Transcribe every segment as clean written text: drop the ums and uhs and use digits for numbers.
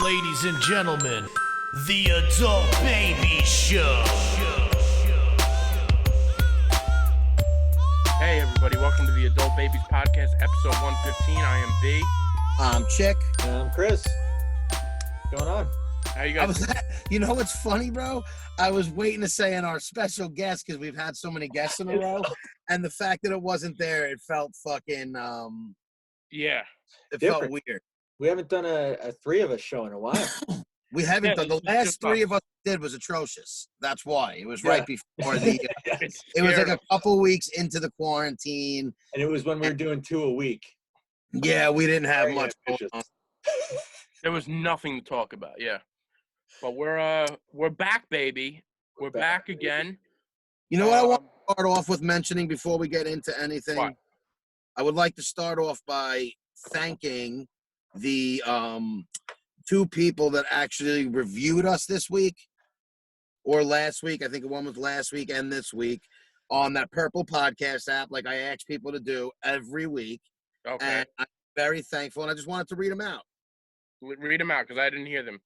Ladies and gentlemen, the Adult Baby Show. Hey everybody, welcome to the Adult Babies Podcast, episode 115. I am B. I'm Chick. And I'm Chris. What's going on? How you guys? You know what's funny, bro? I was waiting to say in our special guest because we've had so many guests in a row, and the fact that it wasn't there, it felt fucking Yeah. it Different. felt weird. We haven't done a three of us show in a while. We haven't Yeah, done the this is last just three us. of us did was atrocious. That's why it was Yeah. right before the. It's It was like scary. a couple weeks into the quarantine. And it was when we were doing two a week. Yeah, we didn't have Very much going ambitious. on. There was nothing to talk about, yeah. But we're back, baby. We're back baby. again. You know what I want Um, to start off with mentioning before we get into anything? What? I would like to start off by thanking the two people that actually reviewed us this week or last week. I think one was last week and this week on that Purple Podcast app, like I ask people to do every week. Okay. And I'm very thankful, and I just wanted to read them out. Read them out because I didn't hear them.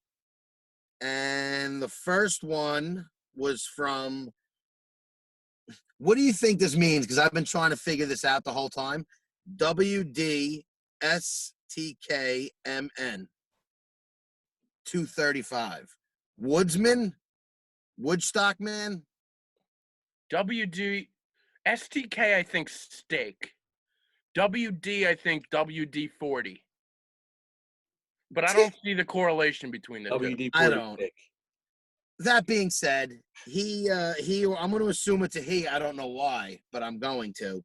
And the first one was from, what do you think this means? Because I've been trying to figure this out the whole time. WDSTKMN 235. Woodsman? Woodstock man? WD STK, I think steak. WD, I think WD-40. But I don't see the correlation between the two. WD-40 I don't. stick. That being said, he I'm going to assume it's a he. I don't know why, but I'm going to.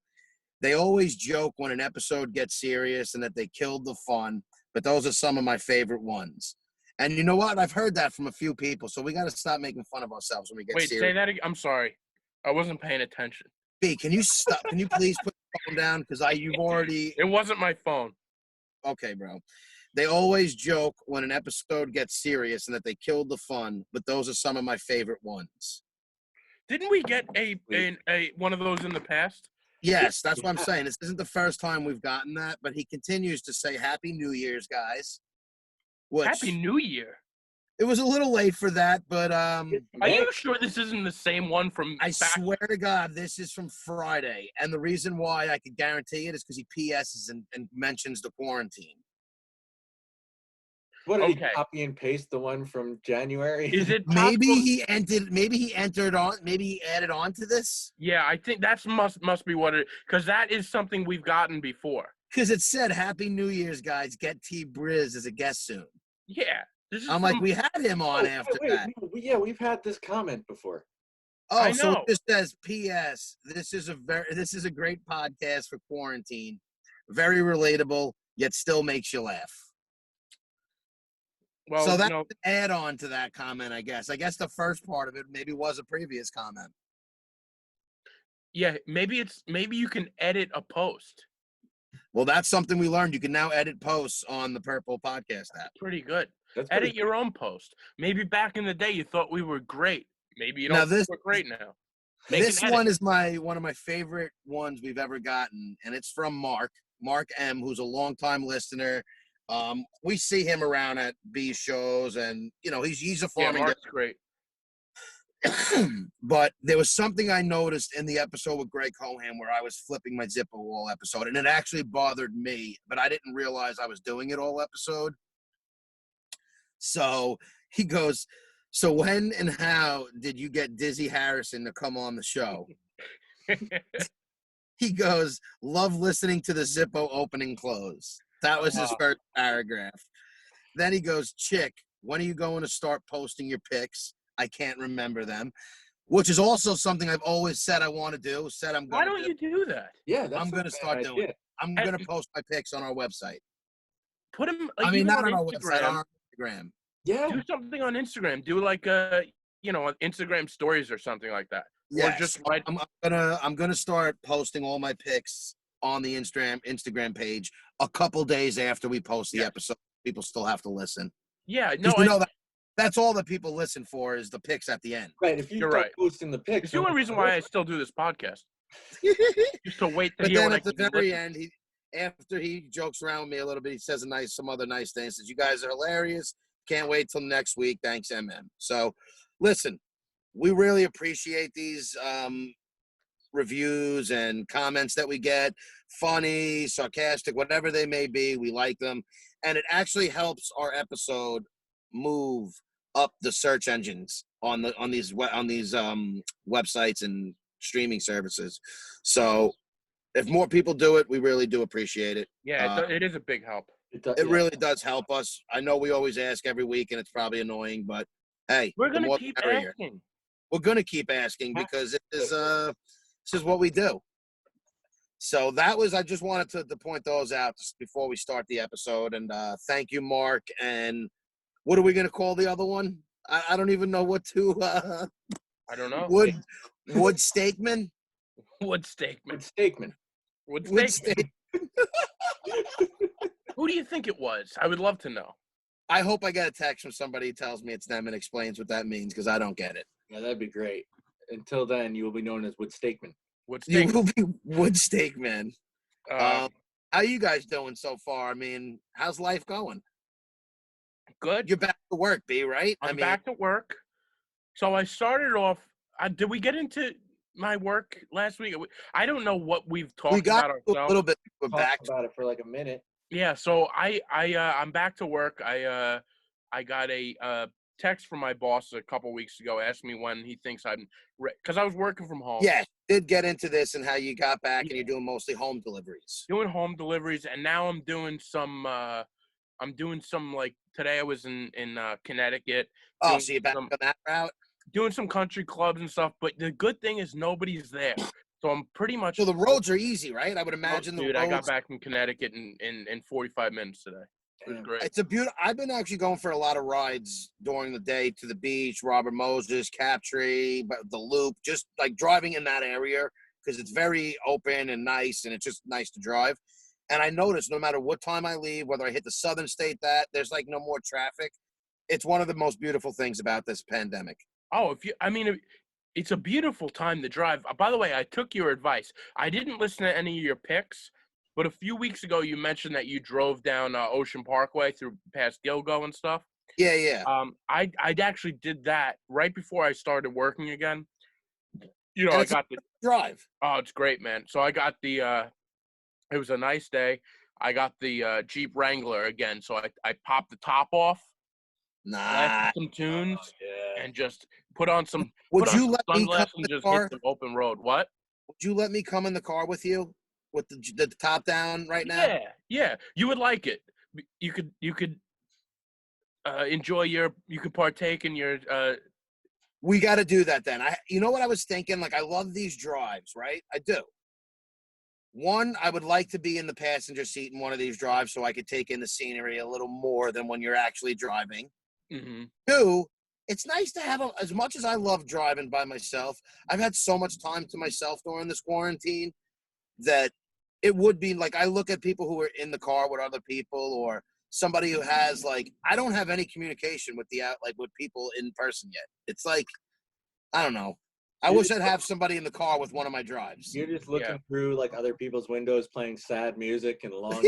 They always joke when an episode gets serious and that they killed the fun, but those are some of my favorite ones. And you know what? I've heard that from a few people, so we got to stop making fun of ourselves when we get Wait, serious. say that again. I'm sorry. I wasn't paying attention. B, can you stop? Can you please put the phone down? Because you've already. It wasn't my phone. Okay, bro. They always joke when an episode gets serious and that they killed the fun, but those are some of my favorite ones. Didn't we get a one of those in the past? Yes, that's what I'm saying. This isn't the first time we've gotten that, but he continues to say Happy New Year's, guys. Which Happy New Year. it was a little late for that, but Are you sure this isn't the same one from I back? swear to God, this is from Friday. And the reason why I could guarantee it is because he PSs and mentions the quarantine. What did Okay. he copy and paste the one from January? Is it Maybe possible- he added on to this. Yeah, I think that's must be what it, because that is something we've gotten before. Because it said Happy New Year's, guys. Get T Briz as a guest soon. Yeah, this is. I'm like, from- we had him on after that. no, yeah, we've had this comment before. Oh, I so know. it just says P.S. This is a great podcast for quarantine. Very relatable, yet still makes you laugh. well, So that's you know, an add-on to that comment, I guess. I guess the first part of it maybe was a previous comment. yeah, maybe you can edit a post. Well, that's something we learned. You can now edit posts on the Purple Podcast app. Pretty good. That's Edit pretty your own post. Maybe back in the day you thought we were great. Maybe you Now don't think this- we're great now. Make This an edit. one is one of my favorite ones we've ever gotten, and it's from Mark M, who's a longtime listener. We see him around at B shows, and he's a Yeah, farming Mark's great. but there was something I noticed in the episode with Greg Cohan where I was flipping my Zippo all episode, and it actually bothered me, but I didn't realize I was doing it all episode. So he goes, so when and how did you get Dizzy Harrison to come on the show? He goes, love listening to the Zippo open and close. That was his first paragraph. Then he goes, Chick, when are you going to start posting your pics? I can't remember them, which is also something I've always said I want to do. Said I'm Why going don't to do. you do that? Yeah, that's I'm not gonna a bad start doing idea. I'm going to post my pics on our website. Put him. I mean, even not on on our Instagram. website, on our Instagram. Yeah, Do something on Instagram. Do like on Instagram stories or something like that. Yes, Or just write. I'm gonna start posting all my pics on the Instagram page a couple days after we post the Yes. episode. People still have to listen. Yeah, no, 'Cause that's all that people listen for is the pics at the end. right. If you You're start right. posting the pics, it's the only reason why I still do this podcast. Just to wait to But hear then what I at the can very listen. end, after he jokes around with me a little bit, he says some other nice things. Says, "You guys are hilarious. Can't wait till next week. Thanks, MM. So, listen, we really appreciate these reviews and comments that we get. Funny, sarcastic, whatever they may be, we like them, and it actually helps our episode move up the search engines on these websites and streaming services. So, if more people do it, we really do appreciate it. Yeah, it is a big help. It really does help us. I know we always ask every week, and it's probably annoying, but hey, We're the gonna more keep the merrier. asking. We're gonna keep asking because this is what we do. So I just wanted to point those out just before we start the episode, and thank you, Mark. And what are we gonna call the other one? I don't even know what to. I don't know. Wood Steakman. Wood Steakman. Stakeman. Wood Wood Steakman. Who do you think it was? I would love to know. I hope I get a text from somebody who tells me it's them and explains what that means because I don't get it. Yeah, that'd be great. Until then, you will be known as Wood Stakeman. Wood You Steakman. will be Wood Steakman. Uh, How you guys doing so far? I mean, how's life going? good. You're back to work, B, right? I'm back to work. So I started off. Did we get into my work last week? I don't know what we've talked We got about a ourselves. little bit. We're Talked back. about it for like a minute. Yeah. So I'm back to work. I got a text from my boss a couple weeks ago. Asked me when he thinks I'm because I was working from home. Yeah, did get into this and how you got back and you're doing mostly home deliveries. Doing home deliveries, and now I'm doing some. Like today I was in Connecticut. Oh, doing so you're back some- on that route? doing some country clubs and stuff. But the good thing is nobody's there, so I'm pretty much. So the roads are easy, right? I would imagine the Dude, roads. I got back from Connecticut in 45 minutes today. It was Damn. great. It's a beautiful. I've been actually going for a lot of rides during the day to the beach, Robert Moses, Captree, but the Loop, just like driving in that area because it's very open and nice, and it's just nice to drive. And I noticed no matter what time I leave, whether I hit the southern state, that there's like no more traffic. It's one of the most beautiful things about this pandemic. Oh, it's a beautiful time to drive. By the way, I took your advice. I didn't listen to any of your picks, but a few weeks ago you mentioned that you drove down Ocean Parkway through past Gilgo and stuff. Yeah, yeah. I actually did that right before I started working again. You know, And I it's a got the. Drive. Oh, it's great, man. So I got the. It was a nice day. I got the Jeep Wrangler again, so I popped the top off, Nah. blasted some tunes, Yeah. and just put on some. Would put on you some let me come sunglasses in and the just car? hit some open road. What? Would you let me come in the car with you with the top down right now? Yeah, yeah. You would like it. You could enjoy you could partake in your We got to do that then. You know what I was thinking? Like, I love these drives, right? I do. One, I would like to be in the passenger seat in one of these drives so I could take in the scenery a little more than when you're actually driving. mhm. Two, it's nice to have, as much as I love driving by myself, I've had so much time to myself during this quarantine that it would be like I look at people who are in the car with other people or somebody who has I don't have any communication with with people in person yet. It's like, I don't know. I wish I'd have somebody in the car with one of my drives. You're just looking Yeah. through like other people's windows playing sad music and long.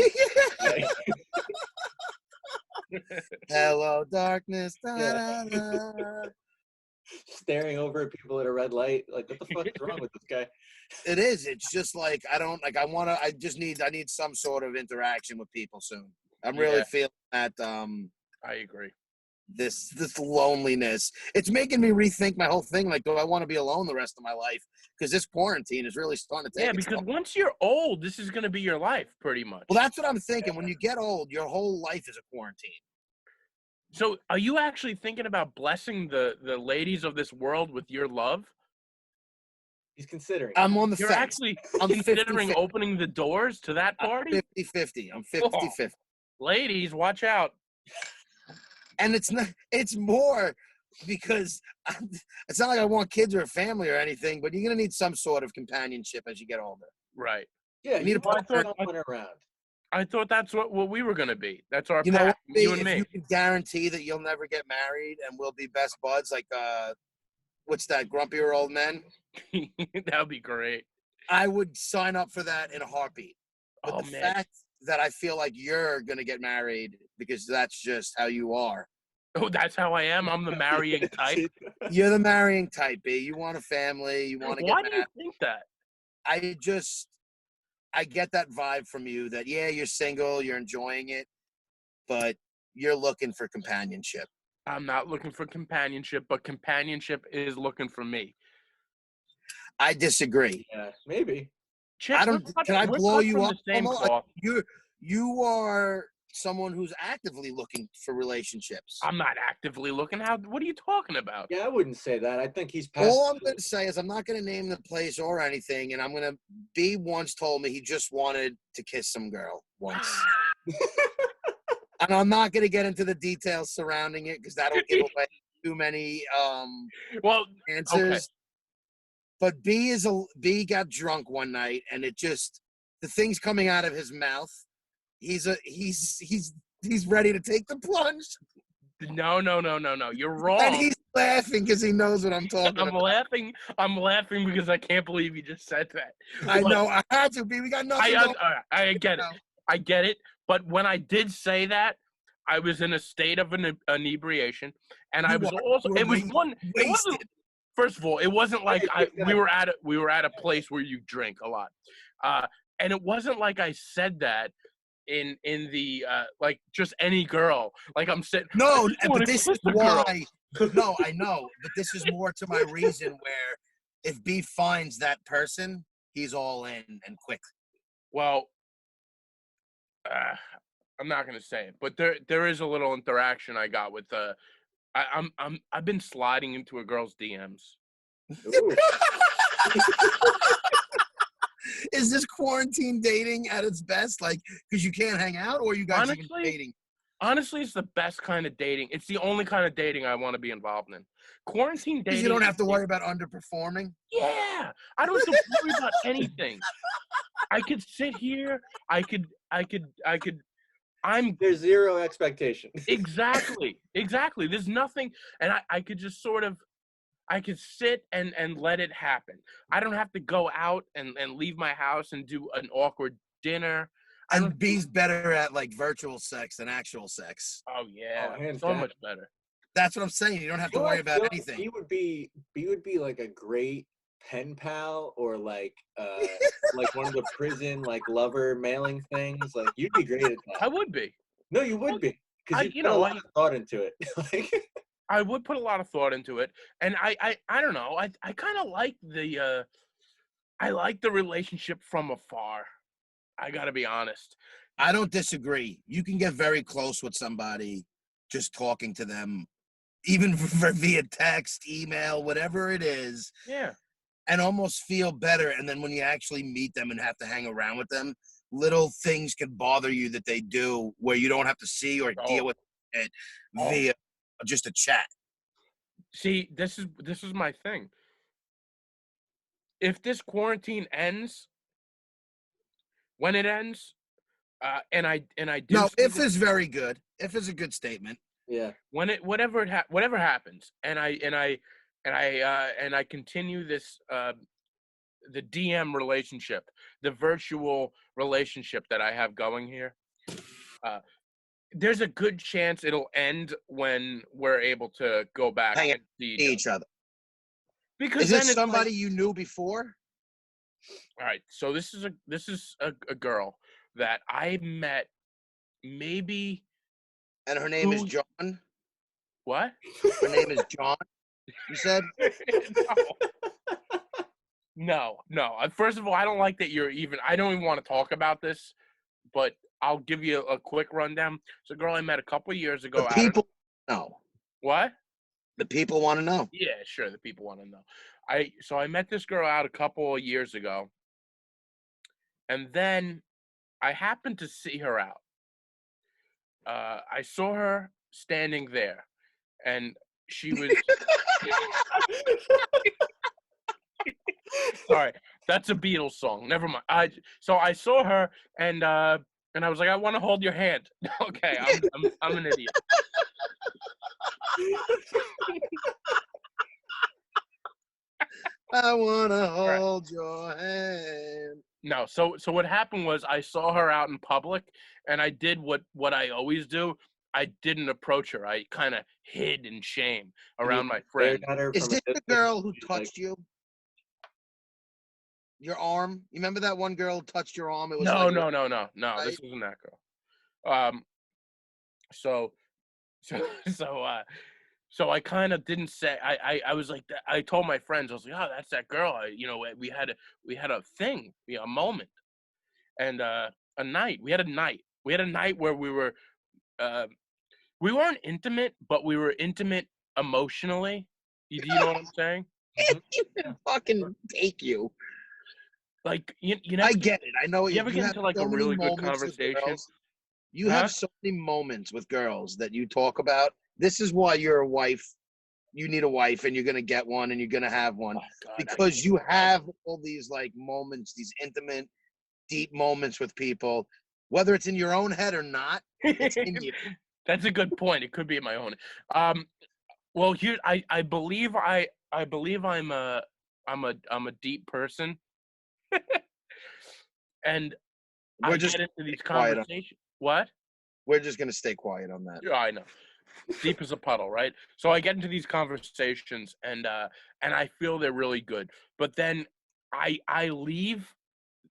Hello, darkness. Yeah. Da-da-da. Staring over at people at a red light. Like, what the fuck is wrong with this guy? It is. It's just like I need some sort of interaction with people soon. I'm really Yeah. feeling that I agree. this loneliness. It's making me rethink my whole thing. Like, do I want to be alone the rest of my life? Because this quarantine is really starting to take Yeah, its because toll. once you're old, this is going to be your life, pretty much. Well, that's what I'm thinking. When you get old, your whole life is a quarantine. So, are you actually thinking about blessing the ladies of this world with your love? He's considering. I'm on the You're fence. actually I'm considering 50-50. opening the doors to that party? 50-50. I'm 50-50. Ladies, watch out. And it's more because it's not like I want kids or a family or anything, but you're going to need some sort of companionship as you get older. Right. Yeah, You need you to want put- someone around. I thought that's what we were going to be. That's our You know path, what? you and If me. you can guarantee that you'll never get married and we'll be best buds, like, what's that, grumpier old men? That would be great. I would sign up for that in a heartbeat. But Oh, the man. fact that I feel like you're going to get married because that's just how you are. Oh, that's how I am. I'm the marrying type. You're the marrying type, B. You want a family. You want to get Why do you married. think that? I get that vibe from you that, yeah, you're single, you're enjoying it, but you're looking for companionship. I'm not looking for companionship, but companionship is looking for me. I disagree. Yeah, maybe. Chip, I don't. Can I we're blow cut you from up? the same Homo? cloth. You are someone who's actively looking for relationships. I'm not actively looking. What are you talking about? Yeah, I wouldn't say that. I think he's past. All I'm going to say is I'm not going to name the place or anything, and I'm going to. B once told me he just wanted to kiss some girl once, and I'm not going to get into the details surrounding it because that'll give away too many Well, answers. okay. But B got drunk one night, and it just the things coming out of his mouth. He's ready to take the plunge, No. You're wrong. and he's laughing because he knows what I'm talking I'm about. laughing. I'm laughing because I can't believe you just said that. I But know I had to be. We got nothing. I get it. now. I get it. But when I did say that, I was in a state of inebriation, and I You was were- also. you were It was wa- one. It wasn't. wasted. First of all, it wasn't like Yeah. we were at a place where you drink a lot, and it wasn't like I said that in the like just any girl. Like I'm sitting. No, I wanna but this kiss is the girl. why. No, I know, but this is more to my reason where if B finds that person, he's all in and quick. Well, I'm not gonna say it, but there is a little interaction I got with I've been sliding into a girl's DMs. Ooh. Is this quarantine dating at its best? Like, because you can't hang out, or you guys are Honestly, dating? Honestly, it's the best kind of dating. It's the only kind of dating I want to be involved in. Quarantine dating. Because you don't have to is- worry about underperforming. Yeah, I don't have to worry about anything. I could sit here. I could. I'm There's zero expectation. exactly. There's nothing, and I could just sort of. I could sit and let it happen. I don't have to go out and leave my house and do an awkward dinner. I don't. And B's better at like virtual sex than actual sex. Oh yeah, hands so down. much better. That's what I'm saying. You don't have to You know, worry I about feel like anything. B would be like a great pen pal or like one of the prison like lover mailing things. Like you'd be great at I that. would be. No, you would be because you put a lot of thought into it. Like I would put a lot of thought into it, and I don't know. I kind of like the relationship from afar. I gotta be honest. I don't disagree. You can get very close with somebody just talking to them, even via text, email, whatever it is, Yeah. and almost feel better. And then when you actually meet them and have to hang around with them, little things can bother you that they do where you don't have to see or deal with it via just a chat. See, this is my thing. If this quarantine ends, when it ends, and I do No, see if this- is very good. If is a good statement. yeah, whatever happens, and I continue this the DM relationship, the virtual relationship that I have going here. There's a good chance it'll end when we're able to go back Hang and see Each other. Because Is then this it's like- somebody you knew before? all right, so this is a girl that I met maybe And her name is Who- John. what? Her name is John. You said? No. First of all, I don't like that I don't even want to talk about this, but I'll give you a quick rundown. It's a girl I met a couple of years ago. The people know. What? The people want to know. Yeah, sure. The people want to know. I met this girl out a couple of years ago, and then I happened to see her out. I saw her standing there, and she was. Sorry, that's a Beatles song. Never mind. So I saw her, and I was like, I want to hold your hand. Okay, I'm an idiot. I want to hold your hand. No, so what happened was I saw her out in public, and I did what I always do. I didn't approach her. I kind of hid in shame And around you my stared friend. at her Is from a this the distance, girl who she's like, touched you? Your arm? You remember that one girl who touched your arm? It was No, like no, no, no, no. right? This isn't that girl. So, so, so, uh, so I kind of didn't say. I was like, I told my friends, I was like, oh, that's that girl. We had a thing, a moment, and a night. We had a night. We had a night where uh, we weren't intimate, but we were intimate emotionally. Do you know what I'm saying? can't even fucking take you. Like you I never get it. I know you ever you get have into like so a many really good moments with conversation? girls. You Huh? have so many moments with girls that you talk about. This is why you're a wife. You need a wife, and you're gonna get one, and you're gonna have one Oh, God, because you have all these like moments, these intimate, deep moments with people, whether it's in your own head or not. It's in you. That's a good point. It could be in my own. Well, here I believe I'm a deep person, and We're I just get into these quiet on. conversations. What? We're just gonna stay quiet on that. Yeah, I know. Deep as a puddle, right? So I get into these conversations, and I feel they're really good, but then I leave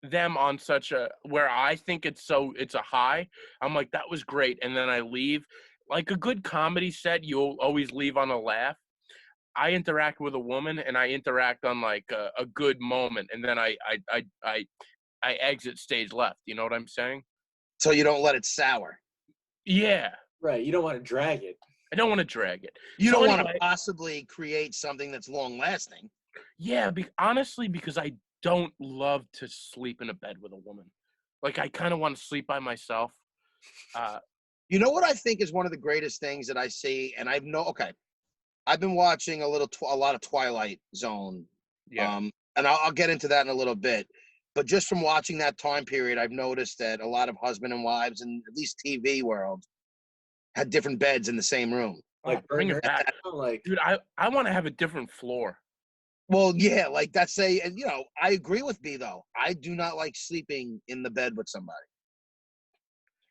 them on such a where I think it's a high. I'm like, that was great, and then I leave. Like a good comedy set, you'll always leave on a laugh. I interact with a woman, and I interact on like a good moment, and then I exit stage left. You know what I'm saying? So you don't let it sour. Yeah, right, you don't want to drag it. I don't want to drag it. You So don't want anyway, to possibly create something that's long lasting. yeah, honestly, because I don't love to sleep in a bed with a woman. Like I kind of want to sleep by myself. You know what I think is one of the greatest things that I see, and I've been watching a lot of Twilight Zone, Yeah. and I'll get into that in a little bit. But just from watching that time period, I've noticed that a lot of husband and wives in at least TV world had different beds in the same room. Like Bring burn it back. like Dude, I want to have a different floor. Well, yeah, like that's and I agree with B though. I do not like sleeping in the bed with somebody.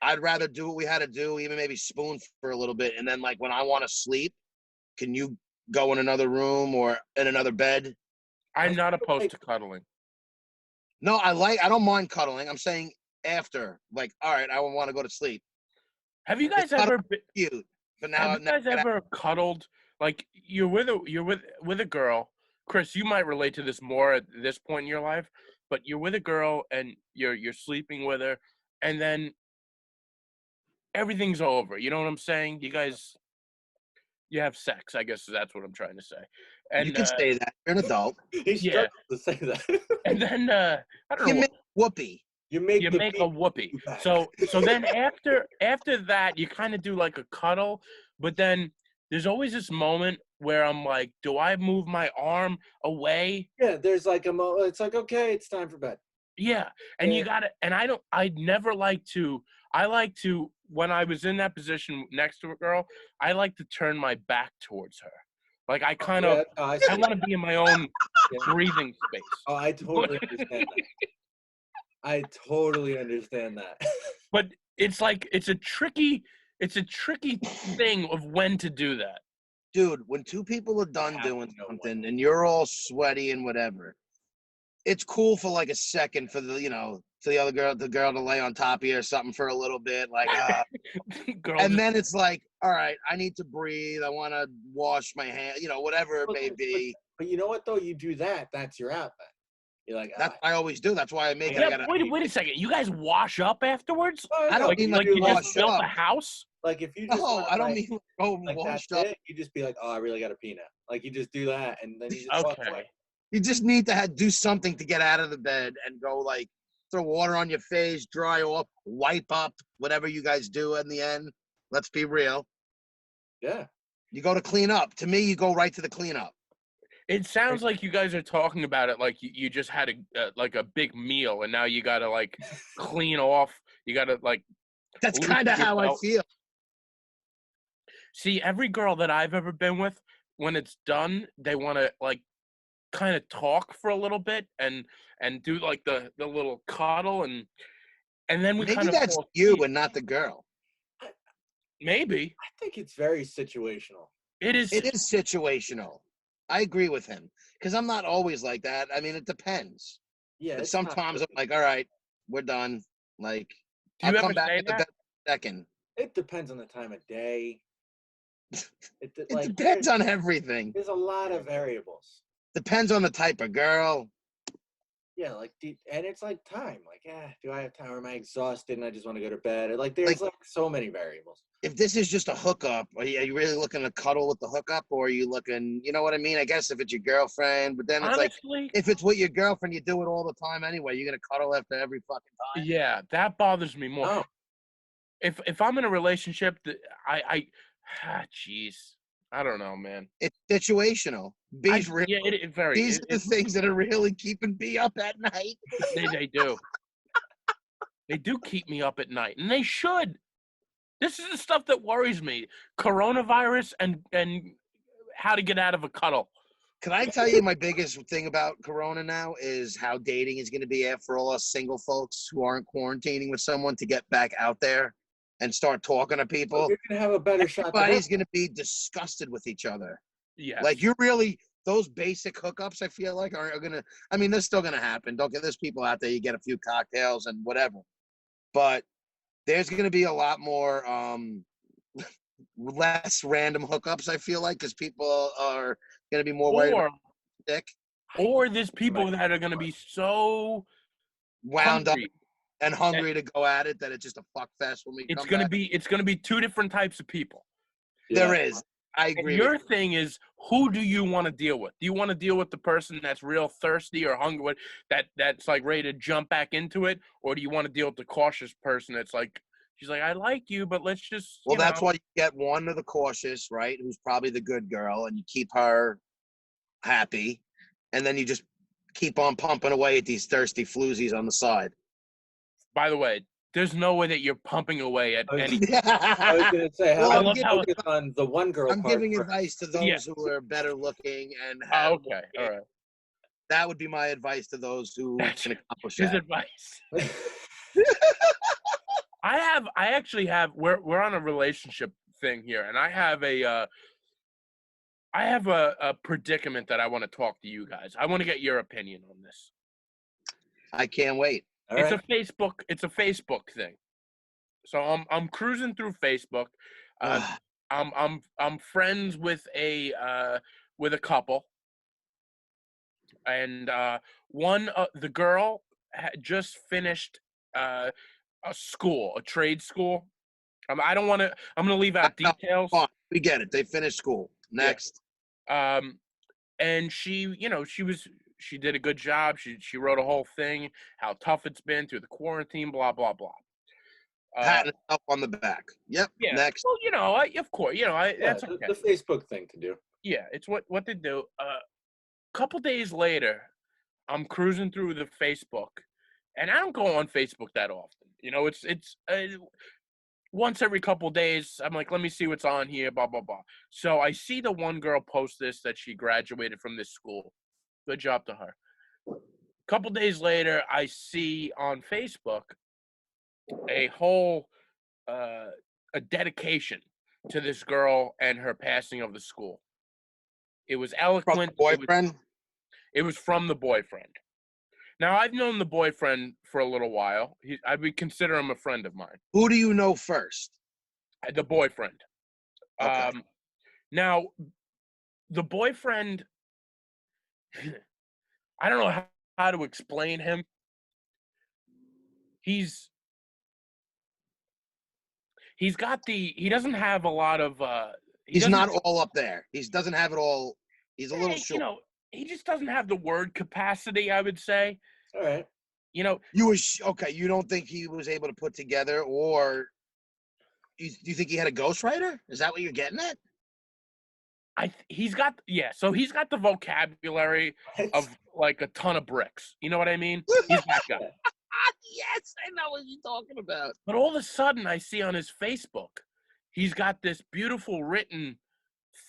I'd rather do what we had to do, even maybe spoon for a little bit, and then like when I want to sleep, can you go in another room or in another bed? I'm not opposed like- to cuddling. No, I don't mind cuddling. I'm saying after, like, all right, I want to go to sleep. Have you guys It's not ever been, cute, but now have you guys ever cuddled like you're with a girl? Chris, you might relate to this more at this point in your life, but you're with a girl and you're sleeping with her, and then everything's over. You know what I'm saying? You have sex. I guess that's what I'm trying to say. you And can say that you're an adult. he yeah. struggles to say that. and then I don't You know. make whoopee. you make You the make a beat whoopee. back. So then after that, you kind of do like a cuddle, but then there's always this moment where I'm like, do I move my arm away? yeah, there's like it's like, okay, it's time for bed. Yeah, and you Yeah. got to, and I'd never like to. When I was in that position next to a girl, I like to turn my back towards her. Like I kind of, I I want to be in my own breathing space. Oh, I totally understand that. I totally understand that. But it's like it's a tricky thing of when to do that. Dude, when two people are done have doing to know something when. and you're all sweaty and whatever, it's cool for like a second for the girl to lay on top of you or something for a little bit, like Girl, and just- then it's like, all right, I need to breathe. I want to wash my hand, whatever it may be. But you know what though? You do that, that's your outlet. You're like, That's I always do. That's why I make it. yeah, wait a second. You guys wash up afterwards? I don't Like, mean like like you wash just built up. a house? like if you just No, want, I don't like, mean go like washed that's up. it. You just be like, oh, I really got to pee now. Like you just do that, and then you just walk Okay. away. You just need to do something to get out of the bed and go like throw water on your face, dry off, wipe up, whatever you guys do in the end. Let's be real. Yeah. You go to clean up. To me, you go right to the cleanup. It sounds like you guys are talking about it like you just had a big meal and now you gotta like clean off. You gotta like. That's loosen kind of how I yourself. feel. See, every girl that I've ever been with, when it's done, they want to like kind of talk for a little bit and do like the little cuddle and then we Maybe kind of that's fall you asleep. and not the girl. Maybe I think it's very situational. it is. It is situational. I agree with him because I'm not always like that. I mean, it depends. Yeah, But it's not sometimes I'm good. like, all right, we're done. Like, Do I'll you come ever back say in the that? second. It depends on the time of day. It depends on everything. there's a lot of variables. Depends on the type of girl. Yeah, like and it's like time. Like, do I have time? Or am I exhausted and I just want to go to bed? Like, there's Like, like so many variables. if this is just a hookup, are you really looking to cuddle with the hookup, or are you looking? You know what I mean? I guess if it's your girlfriend, but then it's like, Honestly, if it's with your girlfriend, you do it all the time anyway. You're gonna cuddle after every fucking time. yeah, that bothers me more. Oh, If I'm in a relationship, that jeez, I don't know, man. It's situational. B's real. Yeah, it very. These are the things that are really keeping B up at night. They do. They do keep me up at night, and they should. This is the stuff that worries me: coronavirus and how to get out of a cuddle. Can I tell you my biggest thing about Corona now is how dating is going to be for all us single folks who aren't quarantining with someone to get back out there and start talking to people. you're gonna have a better shot. Everybody's going to be disgusted with each other. Yes. Like you're really those basic hookups. I feel like are going to. I mean, they're still going to happen. Don't get there's people out there. You get a few cocktails and whatever, but there's going to be a lot more less random hookups. I feel like because people are going to be more worried about dick. Or there's people that are going to be so Wound hungry. up and hungry to go at it that it's just a fuck fest when we It's come going to back. be it's going to be two different types of people. There is. I And agree. your thing is, who do you want to deal with? Do you want to deal with the person that's real thirsty or hungry, that's like ready to jump back into it, or do you want to deal with the cautious person that's like, she's like, I like you, but let's just. Well, that's why you get one of the cautious, right? Who's probably the good girl, and you keep her happy, and then you just keep on pumping away at these thirsty floozies on the side. By the way, there's no way that you're pumping away at any. I was gonna say, Well, how I'm about giving- focus on the one girl I'm part giving first? advice to those Yeah. who are better looking and have. Okay, all right. That would be my advice to those who That's can accomplish his that. advice. I actually have. We're on a relationship thing here, and I have a predicament that I want to talk to you guys. I want to get your opinion on this. I can't wait. All It's right. a Facebook thing. So I'm cruising through Facebook. I'm friends with a couple, and the girl had just finished a trade school. I don't want to. I'm going to leave out details. Fine. We get it. They finished school. Next. And she did a good job. She wrote a whole thing, how tough it's been through the quarantine, blah, blah, blah. Patting up on the back. Yep. Yeah. Next. Well, of course, that's the, okay. the Facebook thing to do. Yeah, it's what they do. Couple days later, I'm cruising through the Facebook, and I don't go on Facebook that often. It's once every couple days. I'm like, let me see what's on here, blah, blah, blah. So I see the one girl post this, that she graduated from this school. Good job to her. Couple days later, I see on Facebook a whole a dedication to this girl and her passing of the school. It was From eloquent. the boyfriend. It was from the boyfriend. Now, I've known the boyfriend for a little while. I would consider him a friend of mine. Who do you know first? The boyfriend. Okay. Now, the boyfriend, I don't know how to explain him. He doesn't have a lot of. He's not all up there. He doesn't have it all. He's a little short. He just doesn't have the word capacity, I would say. All right. Okay. You don't think he was able to put together, or you think he had a ghostwriter? Is that what you're getting at? So he's got the vocabulary of like a ton of bricks. You know what I mean? He's that guy. Yes, I know what you're talking about. But all of a sudden, I see on his Facebook, he's got this beautiful written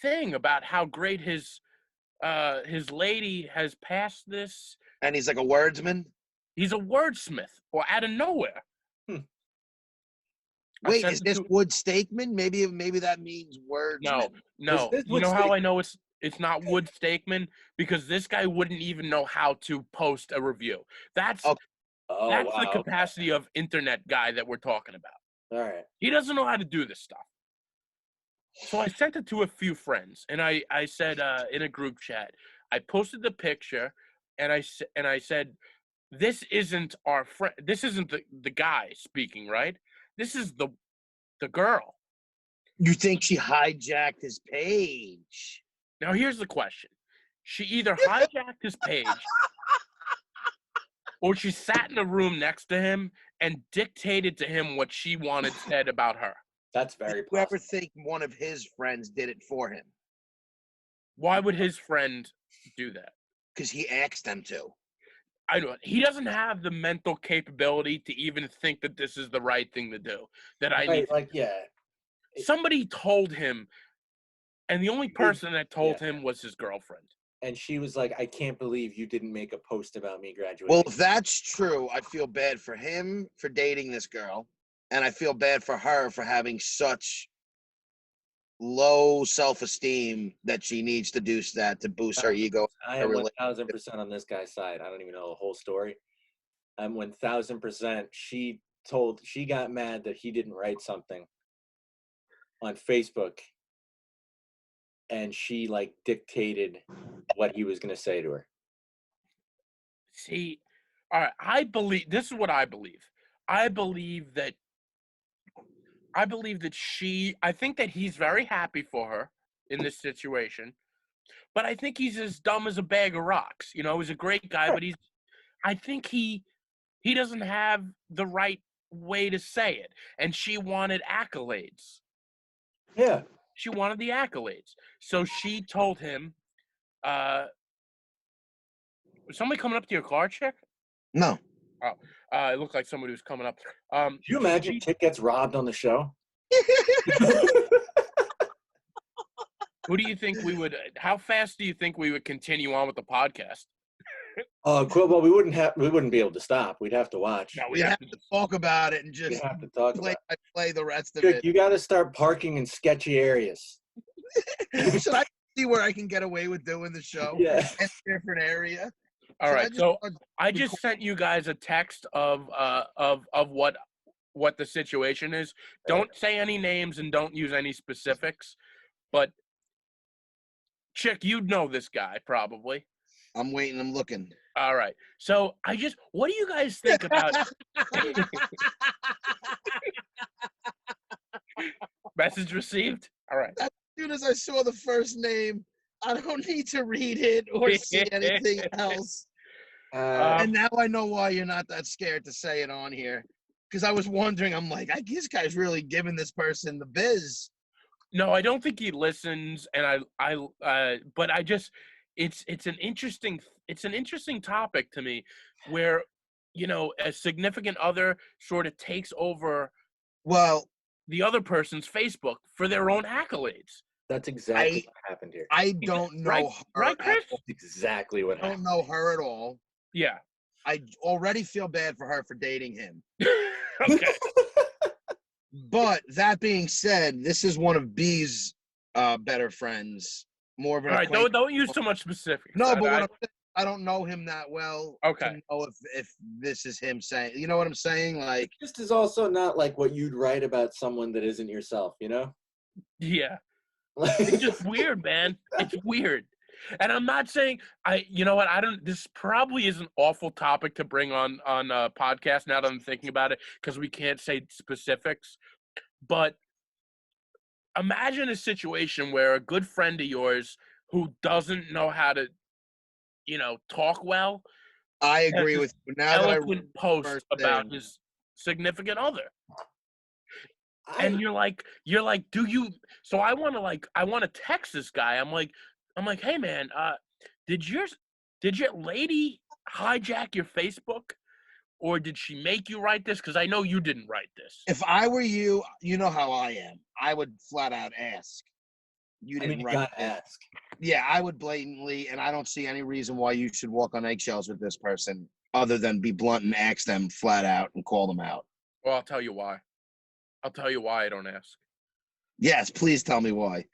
thing about how great his lady has passed this. And he's like a wordsman. He's a wordsmith, or out of nowhere. I Wait, sent is it this to- Wood Stakeman? Maybe that means words. No, no. this You Wood know how I Stakeman? know it's not Wood Stakeman? Because this guy wouldn't even know how to post a review. That's Okay. Oh that's the wow. Okay. capacity of internet guy that we're talking about. All right. He doesn't know how to do this stuff. So I sent it to a few friends, and I said in a group chat, I posted the picture, and I said, this isn't our friend. This isn't the guy speaking, right? This is the girl. You think she hijacked his page? Now here's the question: she either hijacked his page, or she sat in a room next to him and dictated to him what she wanted said about her. That's very You ever possible. think one of his friends did it for him? Why would his friend do that? Because he asked them to. I don't. He doesn't have the mental capability to even think that this is the right thing to do. That I need. Right, like yeah. Somebody told him, and the only person that told him was his girlfriend. And she was like, I can't believe you didn't make a post about me graduating. Well, if that's true, I feel bad for him for dating this girl, and I feel bad for her for having such low self-esteem that she needs to do that to boost her ego. I am 1000% on this guy's side. I don't even know the whole story. I'm 1000%. She got mad that he didn't write something on Facebook, and she like dictated what he was going to say to her. See, all right. I believe this is what I believe. I believe that she. I think that he's very happy for her in this situation, but I think he's as dumb as a bag of rocks. You know, he's a great guy, but I think he doesn't have the right way to say it, and she wanted accolades. Yeah. She wanted the accolades, so she told him. Was somebody coming up to your car, Chick? No. It looked like somebody was coming up. Can you imagine Chick gets robbed on the show? Who do you think we would? How fast do you think we would continue on with the podcast? Cool. Well, we wouldn't be able to stop. We'd have to watch. No, We have to talk about it and We just have to talk about play the rest of Chick, it. you got to start parking in sketchy areas. Should I see where I can get away with doing the show Yeah. in a different area? All right. So start- I just sent you guys a text of what the situation is. Don't say any names and don't use any specifics. But Chick, you know this guy probably. I'm waiting. I'm looking. All right. So what do you guys think about message received? All right. As soon as I saw the first name, I don't need to read it or see anything else. And now I know why you're not that scared to say it on here. Because I was wondering, I'm like, this guy's really giving this person the biz. No, I don't think he listens, and but I just, it's an interesting topic to me, where, you know, a significant other sort of takes over Well, the other person's Facebook for their own accolades. That's exactly what happened here. I don't know her. Right, Chris? At all. That's exactly what I don't happened. know her at all. Yeah. I already feel bad for her for dating him. Okay. But that being said, this is one of B's better friends. More of an All right. acquaintance. Don't use too much specifics. No, but I- what I don't know him that well. Okay. To know if this is him saying, you know what I'm saying? Like, This is also not like what you'd write about someone that isn't yourself, you know? yeah. It's just weird, man. It's weird. And I'm not saying you know what, this probably is an awful topic to bring on a podcast now that I'm thinking about it, because we can't say specifics. But imagine a situation where a good friend of yours who doesn't know how to, you know, talk well, I agree has with you. Now that I eloquent post first about thing. his significant other. And you're like, do you? So I want to text this guy. I'm like, hey man, did your lady hijack your Facebook, or did she make you write this? Because I know you didn't write this. if I were you, you know how I am. I would flat out ask. You didn't you write gotta it. ask. Yeah, I would blatantly, and I don't see any reason why you should walk on eggshells with this person other than be blunt and ask them flat out and call them out. Well, I'll tell you why. I'll tell you why I don't ask. Yes, please tell me why.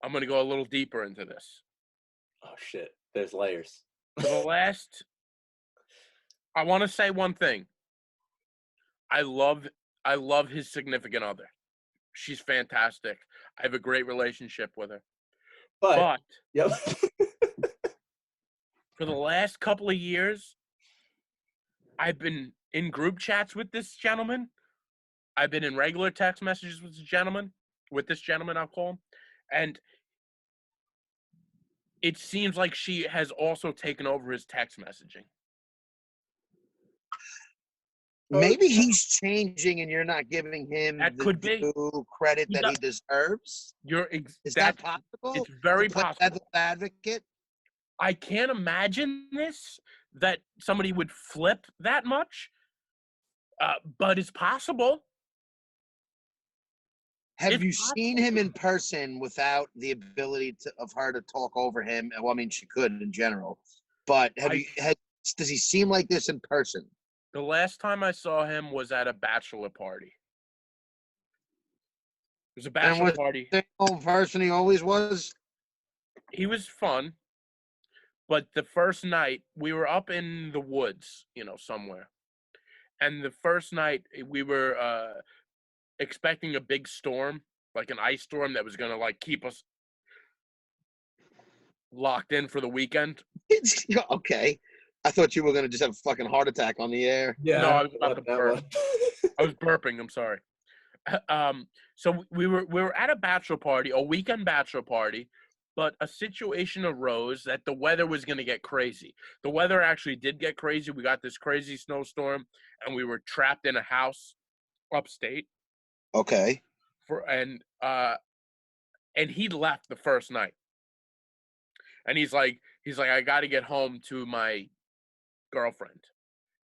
I'm going to go a little deeper into this. Oh shit, there's layers. For the last, I want to say one thing. I love his significant other. She's fantastic. I have a great relationship with her. But Yep. for the last couple of years, I've been in group chats with this gentleman. I've been in regular text messages with this gentleman, I'll call him. And it seems like she has also taken over his text messaging. Maybe he's changing and you're not giving him That the could be. due credit He that he deserves. Is that possible? It's very To play possible. devil's advocate? I can't imagine that somebody would flip that much, but it's possible. Have It's you possible. seen him in person without the ability of her to talk over him? Well, I mean, she could in general, but does he seem like this in person? The last time I saw him was at a bachelor party. It was a bachelor party. The same person he always was? He was fun, but the first night we were up in the woods, somewhere. And the first night we were expecting a big storm, like an ice storm that was going to keep us locked in for the weekend. Okay. I thought you were going to just have a fucking heart attack on the air. Yeah. No, I was about to burp. I was burping. I'm sorry. So we were at a bachelor party, a weekend bachelor party, but a situation arose that the weather was going to get crazy. The weather actually did get crazy. We got this crazy snowstorm, and we were trapped in a house upstate. Okay. And he left the first night, and he's like, I got to get home to my girlfriend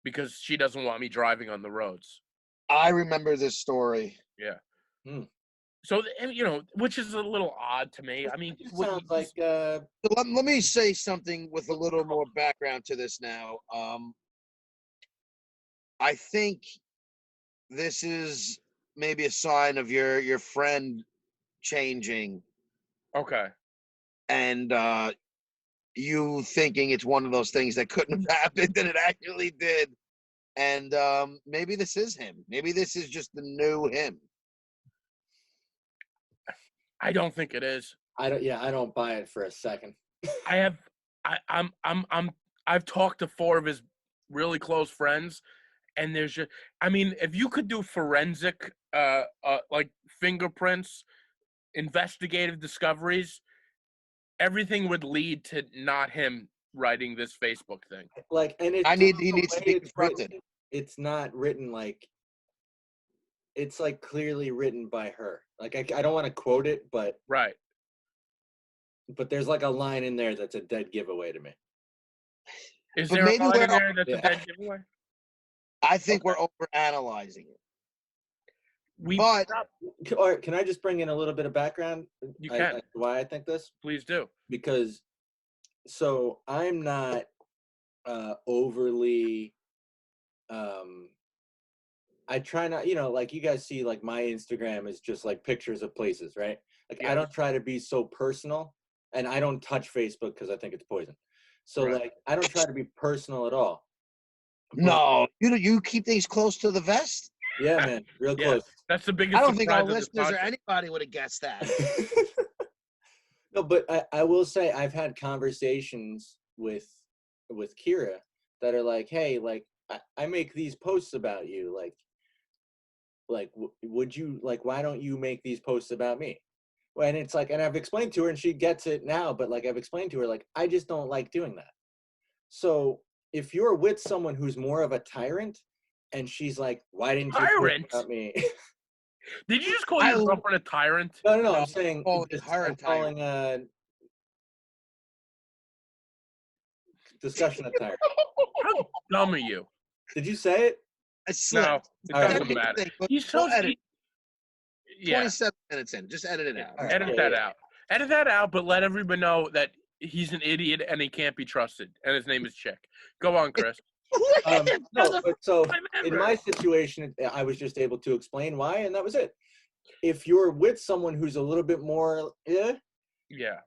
because she doesn't want me driving on the roads. I remember this story. Yeah. So, which is a little odd to me. I mean, it sounds like Let me say something with a little more background to this now. I think this is maybe a sign of your friend changing. Okay. And you thinking it's one of those things that couldn't have happened and it actually did. And maybe this is him. Maybe this is just the new him. I don't think it is. I don't buy it for a second. I've talked to 4 of his really close friends, and there's just, I mean, if you could do forensic like fingerprints, investigative discoveries, everything would lead to not him writing this Facebook thing. He needs to be confronted. It's not written it's clearly written by her. I don't want to quote it, but right. But there's a line in there that's a dead giveaway to me. Is there a line in there that's a dead giveaway? I think we're overanalyzing it. Can I just bring in a little bit of background? You can. Why I think this? Please do. Because, so I'm not overly. I try not, you guys see, my Instagram is just pictures of places, right? Yeah. I don't try to be so personal, and I don't touch Facebook because I think it's poison. So Right. I don't try to be personal at all. No, you keep things close to the vest. Yeah, man, real Yeah. close. That's the biggest. I don't think our surprise of this listeners or podcast. anybody would have guessed that. No, but I will say I've had conversations with Kira that are like, hey, I make these posts about you, would you why don't you make these posts about me? Well, and it's and I've explained to her, and she gets it now, but I've explained to her, I just don't like doing that. So if you're with someone who's more of a tyrant, and she's like, why didn't you Tyrant? post about me? Did you just call your girlfriend a tyrant? No, I'm saying her a tyrant. calling discussion a tyrant. How dumb are you? Did you say it? No, it All right, doesn't okay. matter. But He's so. we'll edit. Yeah. 27 minutes in. Just edit it out. All right. Edit that out. Edit that out, but let everybody know that he's an idiot and he can't be trusted. And his name is Chick. Go on, Chris. No, but so in Remember. my situation, I was just able to explain why, and that was it. If you're with someone who's a little bit more, Yeah.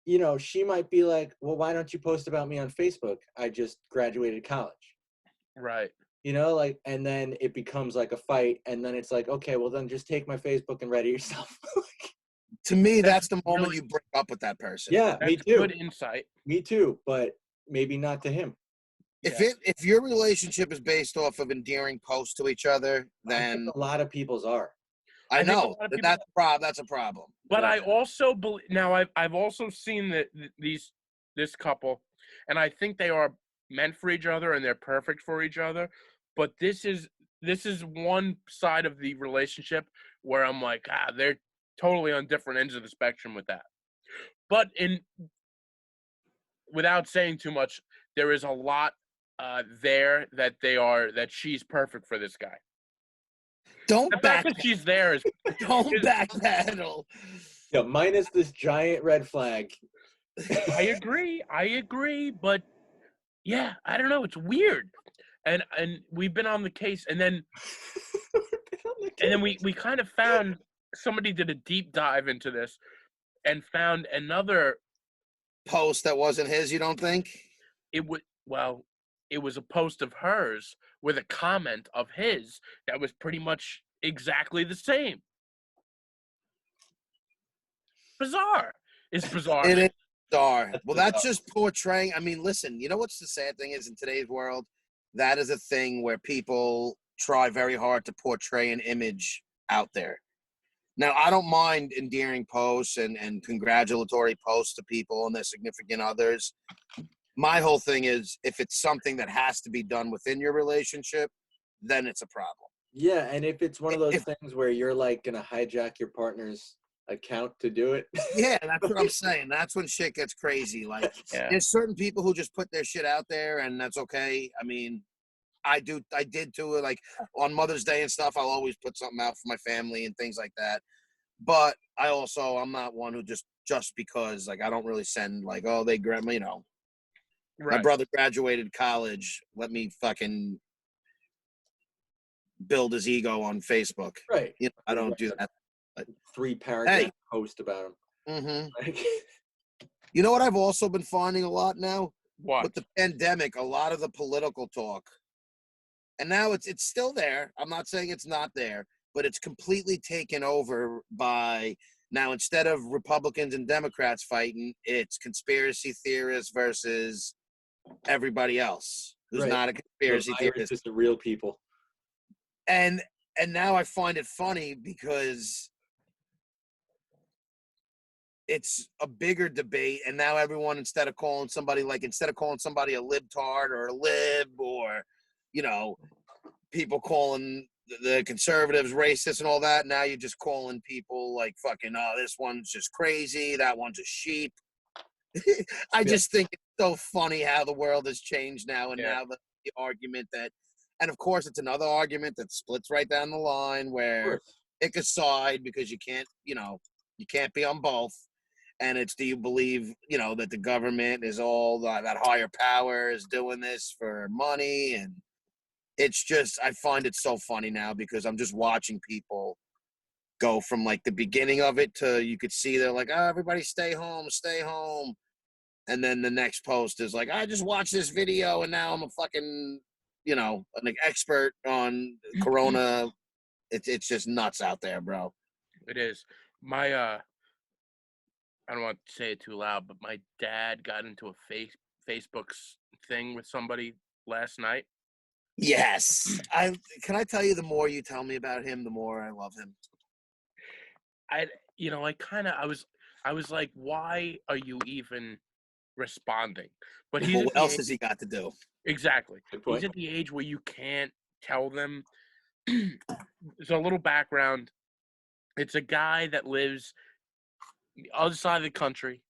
you know, she might be like, well, why don't you post about me on Facebook? I just graduated college. Right. You know, like, and then it becomes like a fight, and then it's like, okay, well, then just take my Facebook and ready yourself. To me, that's That's the moment really- you break up with that person. Yeah, me That's too. good insight. Me too, but maybe not to him. Yeah. If your relationship is based off of endearing posts to each other, I then think a lot of people's are. I I think a know lot of that people- that's a problem. That's a problem. But Yeah. I also believe now. I've also seen that this couple, and I think they are meant for each other and they're perfect for each other. But this is one side of the relationship where I'm like, they're totally on different ends of the spectrum with that. But without saying too much, there is a lot there that she's perfect for this guy. Don't The fact back. that she's there is Don't backpedal. Yeah, minus this giant red flag. I agree, but yeah, I don't know, it's weird. And we've been on the case, and then we kind of found somebody did a deep dive into this and found another. Post that wasn't his, you don't think? It was a post of hers with a comment of his that was pretty much exactly the same. Bizarre. It's bizarre. It is bizarre. That's Well, that's bizarre. just portraying. I mean, listen, you know what's the sad thing is in today's world? That is a thing where people try very hard to portray an image out there. Now, I don't mind endearing posts and congratulatory posts to people and their significant others. My whole thing is if it's something that has to be done within your relationship, then it's a problem. Yeah, and if it's one of those If- things where you're like gonna hijack your partner's account to do it. Yeah, that's what I'm saying. That's when shit gets crazy. Like, Yeah. there's certain people who just put their shit out there, and that's okay. I mean, I did too. Like on Mother's Day and stuff, I'll always put something out for my family and things like that. But I'm not one who just because like I don't really send like, oh, they grab me, my Right. brother graduated college. Let me fucking build his ego on Facebook. Right. I don't do that. 3-paragraph post about him. hmm Like, You know what I've also been finding a lot now? What? With the pandemic, a lot of the political talk, and now it's still there. I'm not saying it's not there, but it's completely taken over by now. Instead of Republicans and Democrats fighting, it's conspiracy theorists versus everybody else who's Right. not a the conspiracy virus theorist. is the real people. And now I find it funny because it's a bigger debate, and now everyone instead of calling somebody a libtard or a lib or people calling the conservatives racist and all that, now you're just calling people like fucking, oh, this one's just crazy, that one's a sheep. I just think it's so funny how the world has changed now, and now the argument that, and of course it's another argument that splits right down the line Of where course. pick a side because you can't be on both. And it's, do you believe, that the government is all that higher power is doing this for money? And it's just, I find it so funny now because I'm just watching people go from like the beginning of it to, you could see they're like, oh, everybody stay home. And then the next post is like, I just watched this video and now I'm a fucking, an expert on Corona. It's just nuts out there, bro. It is. My I don't want to say it too loud, but my dad got into a Facebook thing with somebody last night. Yes. Can I tell you, the more you tell me about him, the more I love him. I was like, why are you even responding? But he's Well, at what the else age- has he got to do? exactly. Good point. He's at the age where you can't tell them. So a little background. It's a guy that lives the other side of the country.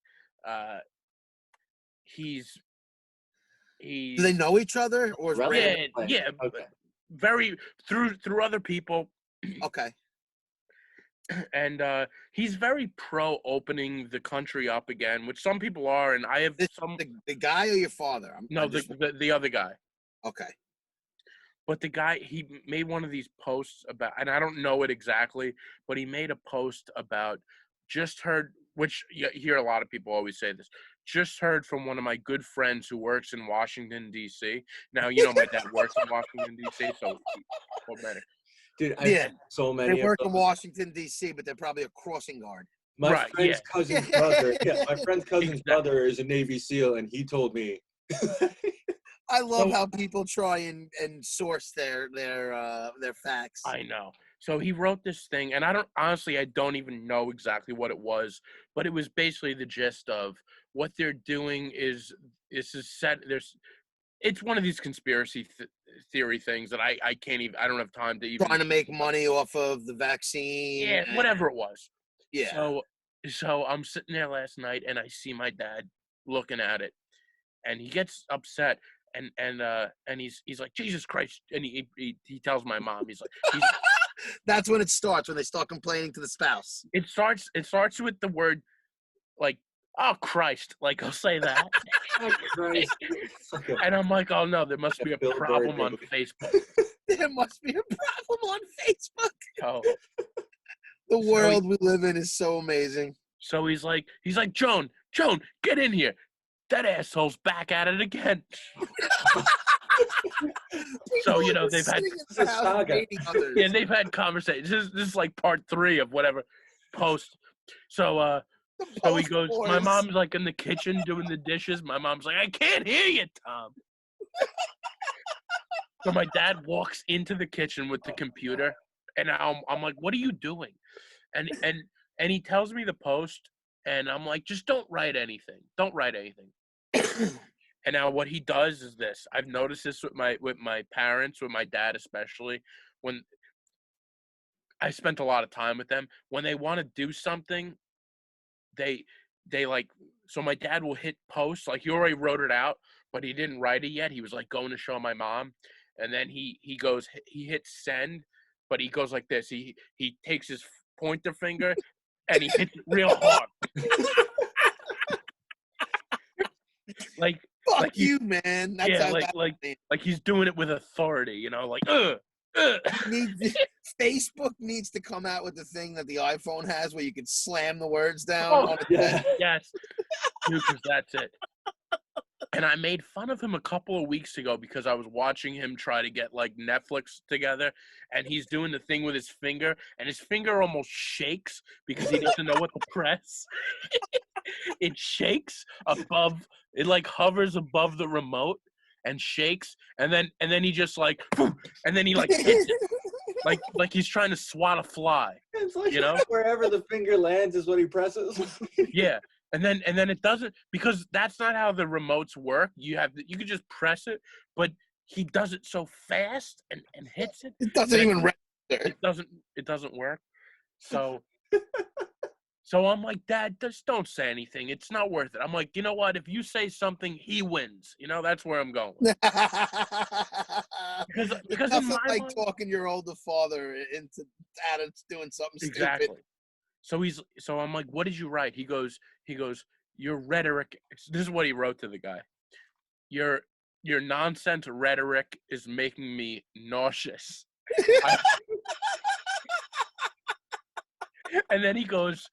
He's Do they know each other, or is Relative? random? yeah, Okay. very through other people, Okay. and he's very pro opening the country up again, which some people are, and I have This, some. the guy or your father? No, the other guy. Okay. But the guy, he made one of these posts about, and I don't know it exactly, but he made a post about just heard, which you hear a lot of people always say this, just heard from one of my good friends who works in Washington, D.C. Now, my dad works in Washington, D.C., so well better. Dude, I've Yeah. had so They many of work in those. Washington, D.C., but they're probably a crossing guard. My Right, friend's yeah. cousin's brother. Yeah, my friend's cousin's Exactly. brother is a Navy SEAL, and he told me. I love So- how people try and source their facts. I know. So he wrote this thing, and I don't even know exactly what it was, but it was basically the gist of what they're doing is it's one of these conspiracy theory things that I can't even, I don't have time to even. Trying to make money off of the vaccine. Yeah, whatever it was. Yeah. So I'm sitting there last night, and I see my dad looking at it, and he gets upset, and he's like, Jesus Christ, and he tells my mom, he's like, That's when it starts, when they start complaining to the spouse. it starts with the word like, oh Christ, like I'll say that, Oh, Christ. and I'm like, oh no, there must be a Bill problem Burr on thing. Facebook. There must be a problem on Facebook. Oh, The world we live in is so amazing. so he's like, Joan, get in here. That asshole's back at it again. So, People are they've had- sitting in It's their a house saga. dating others. Yeah, they've had conversations. This is like part 3 of whatever post. So so he Both goes, my boys. mom's like in the kitchen doing the dishes. My mom's like, I can't hear you, Tom. So my dad walks into the kitchen with the computer, and I'm like, what are you doing? And he tells me the post, and I'm like, just don't write anything. Don't write anything. And now what he does is this. I've noticed this with my parents, with my dad especially, when I spent a lot of time with them. When they want to do something, they like, so my dad will hit post, like he already wrote it out, but he didn't write it yet. He was like going to show my mom, and then he hits send, but he goes like this. He takes his pointer finger and he hits it real hard. like Fuck like he- you, man. That's yeah, how like he's doing it with authority, like Facebook needs to come out with the thing that the iPhone has where you can slam the words down Oh, on it. Yeah. yes, dude, 'cause that's it. And I made fun of him a couple of weeks ago because I was watching him try to get like Netflix together, and he's doing the thing with his finger, and his finger almost shakes because he doesn't know what to press. It shakes above, it like hovers above the remote and shakes, and then he just like, and then he like hits it like he's trying to swat a fly. It's like wherever the finger lands is what he presses. Yeah. And then it doesn't, because that's not how the remotes work. You could just press it, but he does it so fast and hits it. It doesn't even register. It doesn't work. So I'm like, Dad, just don't say anything. It's not worth it. I'm like, you know what? If you say something, he wins. That's where I'm going. Because in Nothing my like mind, talking your older father into doing something exactly. stupid. So I'm like, what did you write? He goes, your rhetoric. This is what he wrote to the guy. Your nonsense rhetoric is making me nauseous. And then he goes,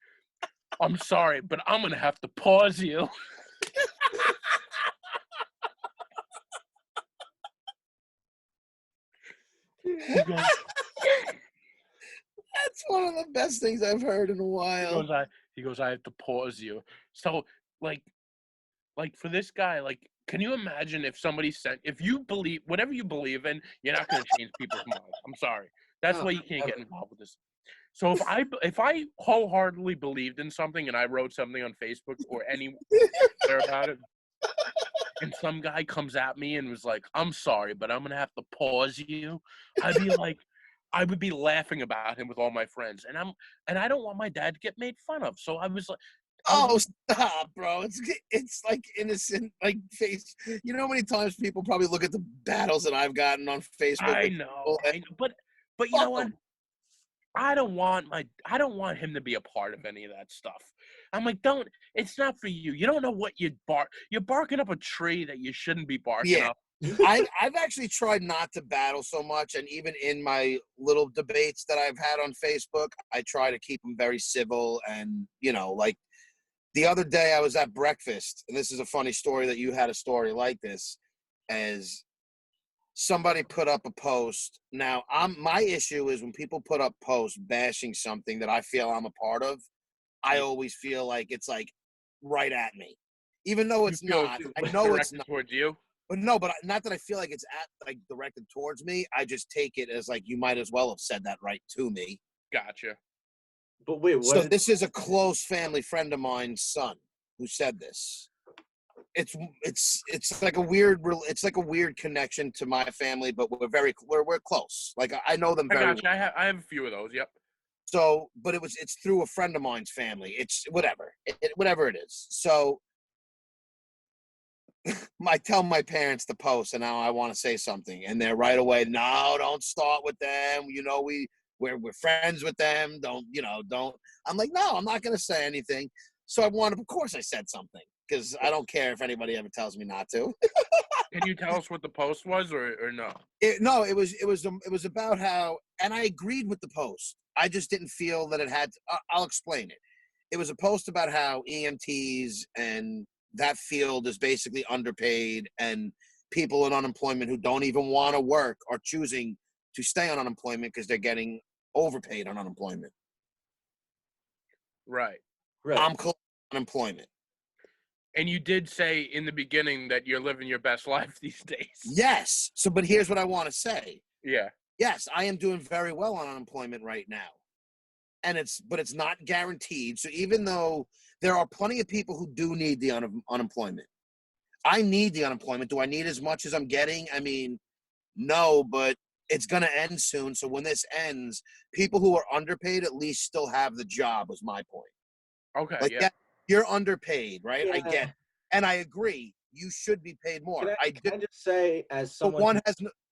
I'm sorry, but I'm gonna have to pause you. He goes, That's one of the best things I've heard in a while. he goes, I have to pause you. So like for this guy, like, can you imagine if somebody said, if you believe whatever you believe in, you're not gonna change people's minds. I'm sorry. That's No, why you can't get never. involved with this. So if I wholeheartedly believed in something and I wrote something on Facebook or anywhere about it, and some guy comes at me and was like, I'm sorry, but I'm gonna have to pause you, I would be laughing about him with all my friends, and I don't want my dad to get made fun of. So I was like, Oh, stop, bro. It's like innocent, like face. You know how many times people probably look at the battles that I've gotten on Facebook? I with know, people but you know what? I don't want him to be a part of any of that stuff. I'm like, it's not for you. You don't know what you're barking up a tree that you shouldn't be barking Yeah. up. I've actually tried not to battle so much, and even in my little debates that I've had on Facebook, I try to keep them very civil. And like the other day, I was at breakfast, and this is a funny story that you had a story like this, as somebody put up a post. Now, my issue is when people put up posts bashing something that I feel I'm a part of, I always feel like it's like right at me, even though it's You feel not. I know it's directed not. towards you. But no, but not that I feel like it's directed towards me. I just take it as like you might as well have said that right to me. Gotcha. But wait, what? So this is a close family friend of mine's son who said this. It's like a weird connection to my family, but we're close. Like I know them I very gotcha. well. I have a few of those. Yep. So, but it's through a friend of mine's family. It's whatever, whatever it is. So I tell my parents to post, and now I want to say something, and they're right away. No, don't start with them. We're friends with them. Don't. I'm like, no, I'm not going to say anything. So of course, I said something because I don't care if anybody ever tells me not to. Can you tell us what the post was, or no? No, it was about how, and I agreed with the post. I just didn't feel that it had. I'll explain it. It was a post about how EMTs and that field is basically underpaid, and people in unemployment who don't even want to work are choosing to stay on unemployment because they're getting overpaid on unemployment. Right. I'm collecting unemployment. And you did say in the beginning that you're living your best life these days. Yes. So, but here's what I want to say. Yeah. Yes, I am doing very well on unemployment right now. But it's not guaranteed. So even though there are plenty of people who do need the unemployment, I need the unemployment. Do I need as much as I'm getting? I mean, no, but it's going to end soon. So when this ends, people who are underpaid at least still have the job, was my point. Okay. Like, yeah. you're underpaid, right? Yeah. I get it. And I agree. You should be paid more. Can I do. just say, as But someone,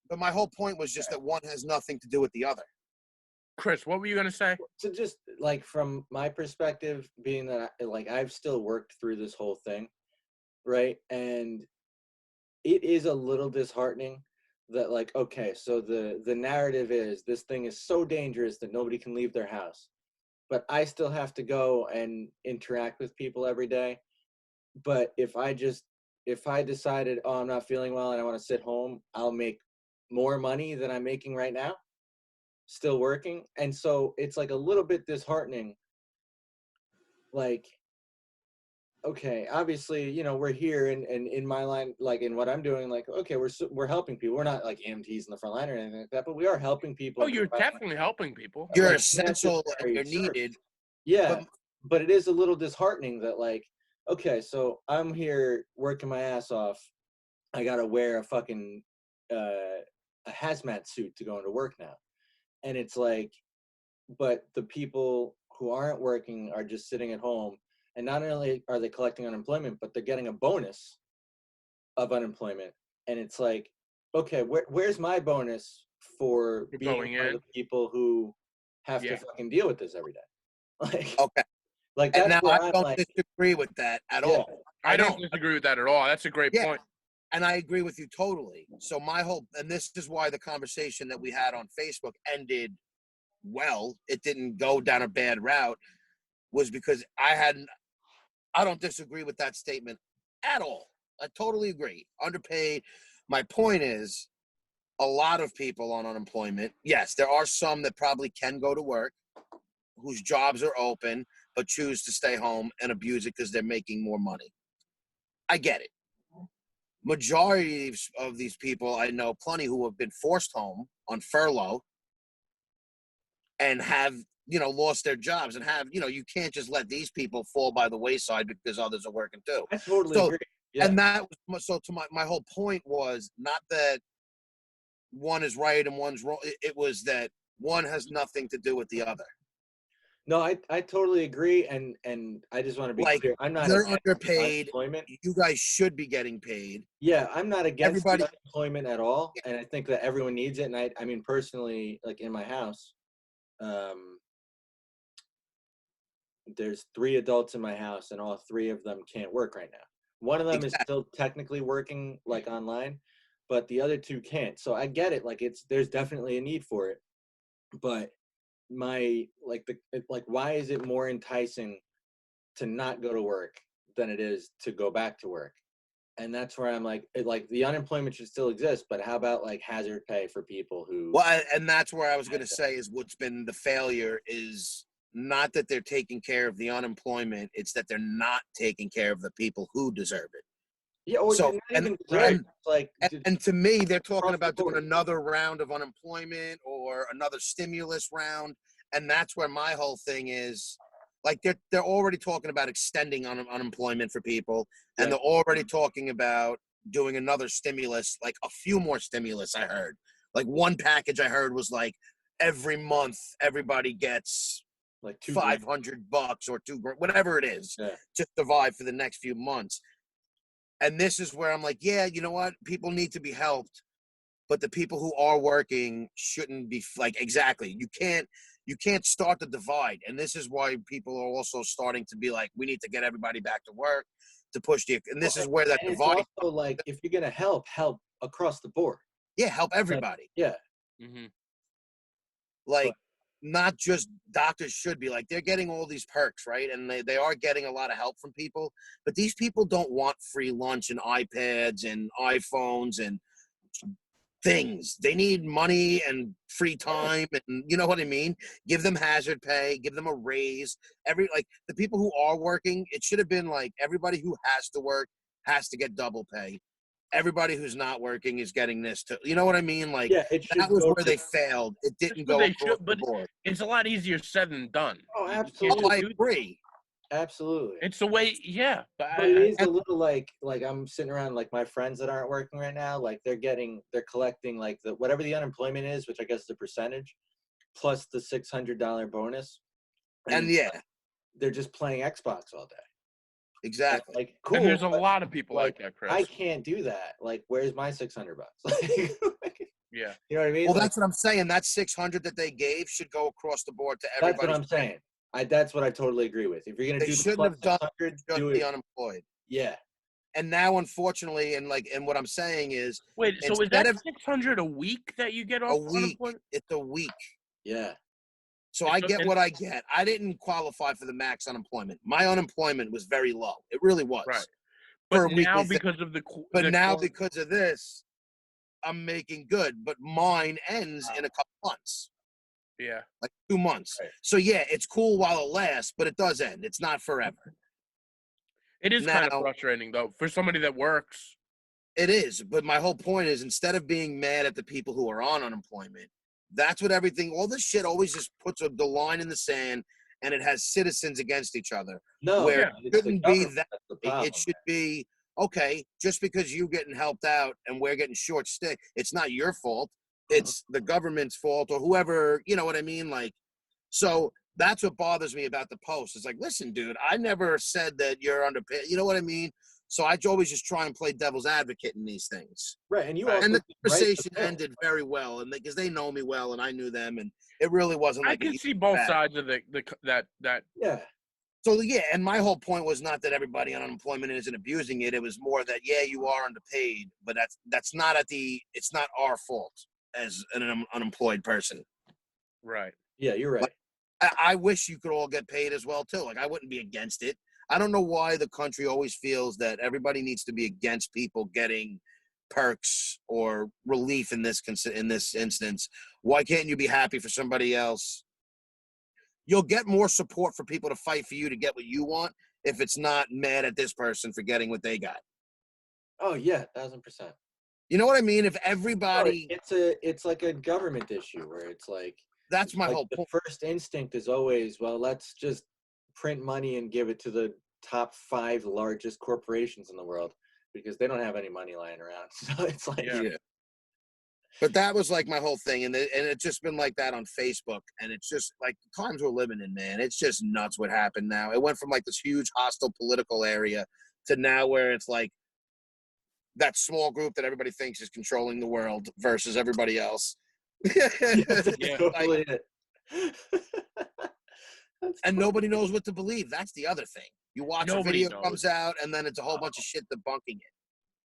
but my whole point was just that one has nothing to do with the other. Chris, what were you gonna say? so just like from my perspective, being that I've still worked through this whole thing, right? And it is a little disheartening that okay, so the narrative is this thing is so dangerous that nobody can leave their house, but I still have to go and interact with people every day. But if I decided, oh, I'm not feeling well and I want to sit home, I'll make more money than I'm making right now, still working. And so it's like a little bit disheartening. Like, okay, obviously, we're here and in my line, like in what I'm doing, like, okay, we're helping people. We're not like EMTs in the front line or anything like that, but we are helping people. Oh, you're definitely helping people. You're Like, essential and you're necessary needed. Yeah, but it is a little disheartening that okay, so I'm here working my ass off. I gotta wear a fucking a hazmat suit to go into work now. And it's like, but the people who aren't working are just sitting at home, and not only are they collecting unemployment, but they're getting a bonus of unemployment. And it's like, okay, where's my bonus for being one of the people who have to fucking deal with this every day? Okay. Like And that's now where I I'm don't like, disagree with that at all. I don't disagree with that at all. That's a great point. And I agree with you totally. So and this is why the conversation that we had on Facebook ended well. It didn't go down a bad route, was because I don't disagree with that statement at all. I totally agree. Underpaid. My point is, a lot of people on unemployment, yes, there are some that probably can go to work, whose jobs are open, but choose to stay home and abuse it because they're making more money. I get it. Majority of these people, I know plenty who have been forced home on furlough and have, lost their jobs and have, you can't just let these people fall by the wayside because others are working too. I totally agree. Yeah. And that was, so to my whole point was not that one is right and one's wrong. It was that one has nothing to do with the other. No, I totally agree, and I just want to be clear. I'm not. You're underpaid. Unemployment. You guys should be getting paid. Yeah, I'm not against Everybody, unemployment at all, and I think that everyone needs it. And I mean, personally, like in my house, there's 3 adults in my house, and all 3 of them can't work right now. One of them is still technically working like online, but the other two can't. So I get it. Like there's definitely a need for it, but why is it more enticing to not go to work than it is to go back to work? And that's where I'm like, the unemployment should still exist, but how about like hazard pay for people who? Well, and that's where I was going to say is what's been the failure is not that they're taking care of the unemployment; it's that they're not taking care of the people who deserve it. Yeah, or So not and even deserve it. Like, and to me, they're talking across the about doing board. another round of unemployment or another stimulus round, and that's where my whole thing is. Like they're already talking about extending unemployment for people, and Yeah. they're already talking about doing another stimulus, like a few more stimulus. I heard, like one package I heard was like every month everybody gets like $2,000. $500 or $2,000, whatever it is, Yeah. to survive for the next few months. And this is where I'm like, yeah, you know what? People need to be helped, but the people who are working shouldn't be like exactly. You can't start the divide, and this is why people are also starting to be like, we need to get everybody back to work to push the. And this is where that And it's divide. also like, if you're gonna help across the board. Yeah, help everybody. Yeah. Mm-hmm. Like, not just doctors should be like, they're getting all these perks, right? And they are getting a lot of help from people, but these people don't want free lunch and iPads and iPhones and things. They need money and free time, and you know what I mean? Give them hazard pay, give them a raise. The people who are working, it should have been like everybody who has to work has to get double pay. Everybody who's not working is getting this too. You know what I mean? Like, Yeah, it should that was go where to- they failed. It didn't That's what go they across should, the but board. it's a lot easier said than done. Oh, You can't absolutely. Oh, I do- agree. Absolutely. It's the way, yeah. But But it is a little like I'm sitting around like my friends that aren't working right now, like they're collecting like whatever the unemployment is, which I guess is the percentage, plus the $600 bonus. And yeah, they're just playing Xbox all day. exactly. Like, cool. and there's a but, lot of people like that, Chris. I can't do that. Like, where's my $600? Yeah. You know what I mean? Well, Like, that's what I'm saying. That 600 that they gave should go across the board to everybody. that's what I'm saying. That's what I totally agree with. If you're gonna They do the shouldn't plus have done 600, just do the it. unemployed. Yeah. And now, unfortunately, and what I'm saying is, Wait, so is instead that of 600 a week that you get off a week, unemployment? it's a week. Yeah. So It's I a- get and- what I get. I didn't qualify for the max unemployment. My unemployment was very low. It really was. Right. For a But weekly now thing. because of the But now quar- because of this, I'm making good. But mine ends in a couple months, yeah. like 2 months. Right. So yeah, it's cool while it lasts, but it does end. It's not forever. It is kind of Now- frustrating though for somebody that works. It is, but my whole point is, instead of being mad at the people who are on unemployment, that's what all this shit always just puts the line in the sand, and it has citizens against each other. No, Where Yeah. it it's the shouldn't be government that. that's the problem. It should be, okay, just because you're getting helped out and we're getting short stick, it's not your fault. It's the government's fault or whoever, you know what I mean? Like, so that's what bothers me about the post. It's like, listen, dude, I never said that you're underpaid. You know what I mean? So I always just try and play devil's advocate in these things. Right, and you And also And the did right to conversation bill. ended very well, and because they know me well and I knew them, and it really wasn't I like can a see both bad. sides of that. Yeah. So yeah, and my whole point was not that everybody on unemployment isn't abusing it. It was more that yeah, you are underpaid, but that's not it's not our fault as an unemployed person. Right. Yeah, you're right. I wish you could all get paid as well too. Like I wouldn't be against it. I don't know why the country always feels that everybody needs to be against people getting perks or relief in this instance. Why can't you be happy for somebody else? You'll get more support for people to fight for you to get what you want if it's not mad at this person for getting what they got. Oh yeah, 1,000%. You know what I mean? If No, everybody, it's like a government issue where it's like that's my like whole the point. first instinct is always, well, let's just print money and give it to the top 5 largest corporations in the world because they don't have any money lying around. So it's like, Yeah. But that was like my whole thing, and it's just been like that on Facebook, and it's just like the times we're living in, man. It's just nuts what happened now. It went from like this huge hostile political area to now where it's like that small group that everybody thinks is controlling the world versus everybody else. that's Yeah. totally it. That's And cool. nobody knows what to believe. That's the other thing. You watch Nobody a video knows. comes out, and then it's a whole bunch of shit debunking it.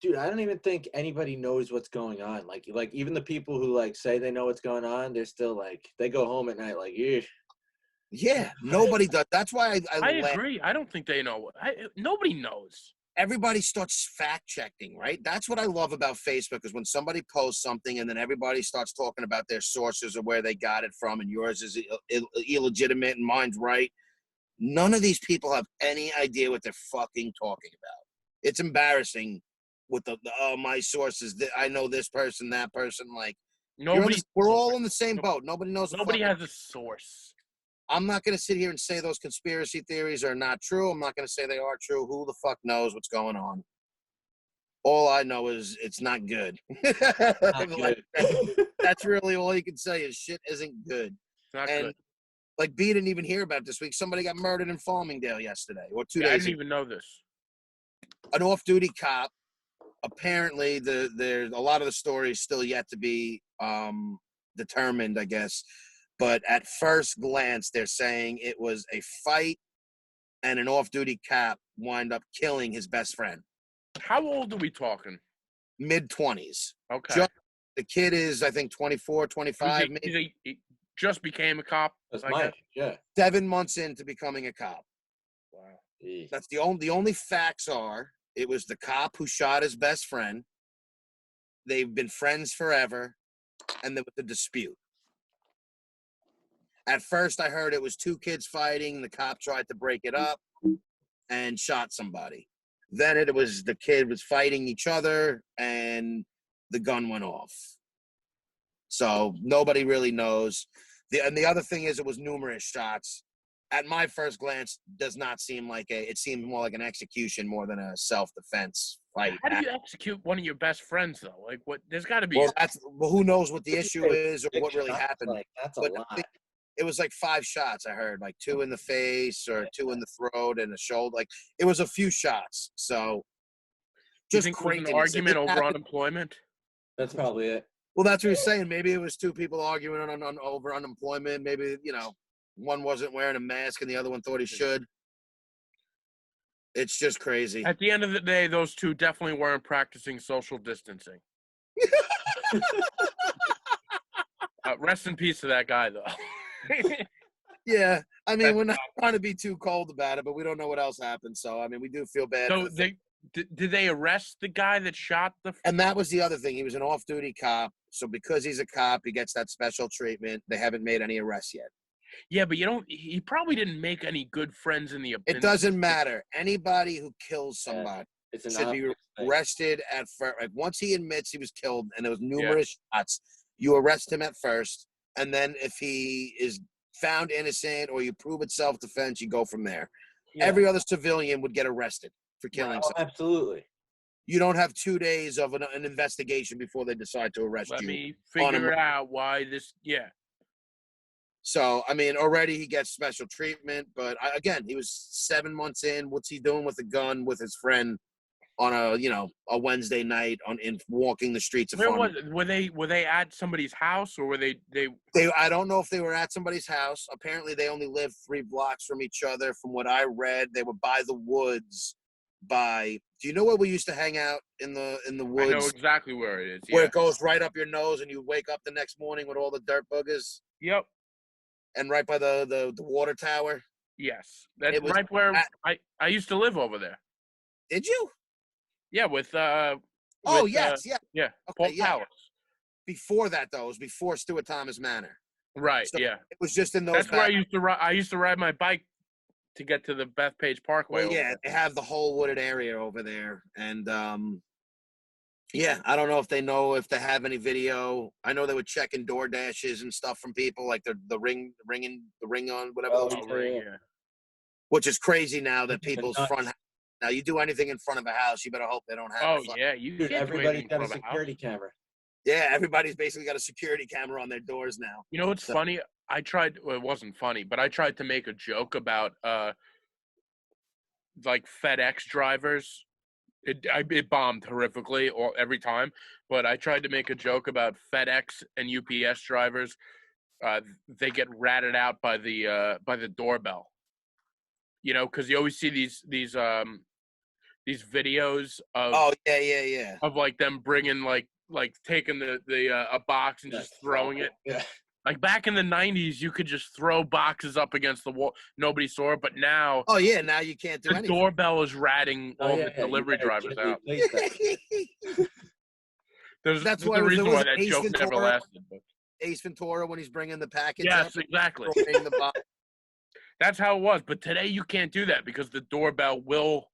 Dude, I don't even think anybody knows what's going on. Like even the people who like say they know what's going on, they're still like they go home at night like, yeah. Yeah, nobody does. That's why I laugh. agree. I don't think they know. Nobody knows. Everybody starts fact checking, right? That's what I love about Facebook is when somebody posts something and then everybody starts talking about their sources or where they got it from, and yours is illegitimate and mine's right. None of these people have any idea what they're fucking talking about. It's embarrassing with the my sources. I know this person, that person. Like we're all in the same boat. Nobody knows. Nobody has a source. I'm not going to sit here and say those conspiracy theories are not true. I'm not going to say they are true. Who the fuck knows what's going on? All I know is it's not good. Not good. That's really all you can say is shit isn't good. Not and good. like B didn't even hear about this week. Somebody got murdered in Farmingdale yesterday or 2 Yeah, I days didn't ago. even know this. An off-duty cop. Apparently, there's a lot of the story is still yet to be determined, I guess. But at first glance, they're saying it was a fight and an off-duty cop wind up killing his best friend. How old are we talking? Mid-20s. Okay. The kid is, I think, 24, 25, maybe. He just became a cop. That's I mine. guess. Yeah. 7 months into becoming a cop. Wow. That's the only facts are it was the cop who shot his best friend. They've been friends forever, and there was a dispute. At first, I heard it was two kids fighting. The cop tried to break it up and shot somebody. Then it was the kid was fighting each other, and the gun went off. So nobody really knows. And the other thing is it was numerous shots. At my first glance, does not seem like it seemed more like an execution more than a self-defense fight. How do you execute one of your best friends though? Like what? There's got to be. Well, who knows what the issue is or what really happened? Like, that's a But lot. it was like 5 shots. I heard like 2 in the face or 2 in the throat and the shoulder. Like it was a few shots. So You just think it was crazy. an argument over unemployment? That's probably it. Well, that's what you're saying. Maybe it was 2 people arguing over unemployment. Maybe one wasn't wearing a mask and the other one thought he should. It's just crazy. At the end of the day, those two definitely weren't practicing social distancing. Rest in peace to that guy, though. Yeah, I mean, we're not trying to be too cold about it, but we don't know what else happened. So, I mean, we do feel bad. So did they arrest the guy that shot the? And that was the other thing. He was an off-duty cop. So because he's a cop, he gets that special treatment. They haven't made any arrests yet. Yeah, but he probably didn't make any good friends in the. It doesn't matter. Anybody who kills somebody should be arrested at first. Like once he admits he was killed and there was numerous shots, you arrest him at first, and then if he is found innocent or you prove it's self-defense, you go from there. Yeah. Every other civilian would get arrested for killing someone. Absolutely. You don't have 2 days of an investigation before they decide to arrest you. Let me figure out why this. Yeah. So, I mean, already he gets special treatment, but again, he was 7 months in. What's he doing with a gun with his friend on a Wednesday night in walking the streets of Farmingdale? Were they at somebody's house or were they? I don't know if they were at somebody's house. Apparently, they only lived 3 blocks from each other. From what I read, they were by the woods. Do you know where we used to hang out in the woods? I know exactly where it is. Where it goes right up your nose, and you wake up the next morning with all the dirt boogers. Yep. And right by the water tower. Yes, that's right where I used to live over there. Did you? Yeah, with yes, yeah. Yeah, okay, Paul Palace. Before that, though, it was before Stuart Thomas Manor. Right. So yeah. It was just in those. That's where I used to ride my bike to get to the Bethpage Parkway. Well, yeah, they have the whole wooded area over there, and yeah, I don't know if they have any video. I know they were checking door dashes and stuff from people, like the ring on whatever. Yeah. Which is crazy now that people's front. Now you do anything in front of a house, you better hope they don't have. Dude, everybody's got a security camera. Yeah, everybody's basically got a security camera on their doors now. You know what's funny? I tried. Well, it wasn't funny, but I tried to make a joke about like FedEx drivers. It bombed horrifically every time, but I tried to make a joke about FedEx and UPS drivers. They get ratted out by the doorbell. You know, because you always see these these videos Oh yeah. of like them bringing like taking a box and just throwing it. Yeah. Like back in the 90s, you could just throw boxes up against the wall. Nobody saw it. But now Oh yeah, now you can't do the anything. doorbell is ratting all the You delivery better drivers gently out. place that. There's That's a why reason there was why that Ace joke never Ventura. lasted. But Ace Ventura when he's bringing the package yes, up. exactly. Throwing the box. That's how it was. But today you can't do that because the doorbell will.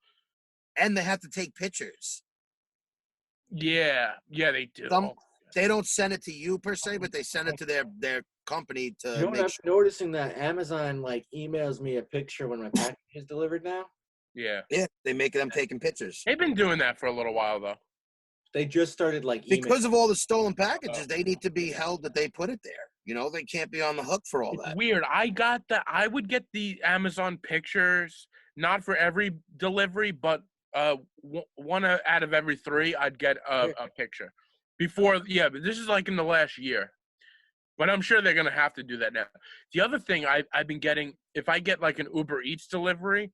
And they have to take pictures. Yeah, they do. They don't send it to you per se, but they send it to their company to You know what make I'm sure. noticing, that Amazon like emails me a picture when my package is delivered now. Yeah, Yeah, they make them taking pictures. they've been doing that for a little while though. They just started like Because emailing. of all the stolen packages, they need to be held that they put it there. You know, they can't be on the hook for all It's that. weird. I would get the Amazon pictures, not for every delivery, but one out of every 3, I'd get a picture. Before, yeah, but this is like in the last year. But I'm sure they're gonna have to do that now. The other thing I've been getting, if I get like an Uber Eats delivery,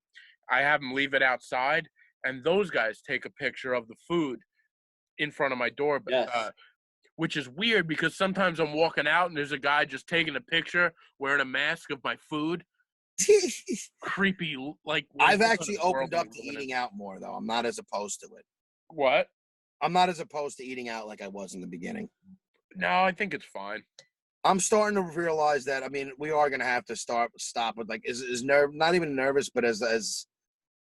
I have them leave it outside, and those guys take a picture of the food in front of my door. Yes. Which is weird because sometimes I'm walking out and there's a guy just taking a picture wearing a mask of my food. Creepy. Like I've what actually kind of world opened up we to live in? eating out more, though. I'm not as opposed to it. What? I'm not as opposed to eating out like I was in the beginning. No, I think it's fine. I'm starting to realize that. I mean, we are gonna have to stop with like not even nervous, but as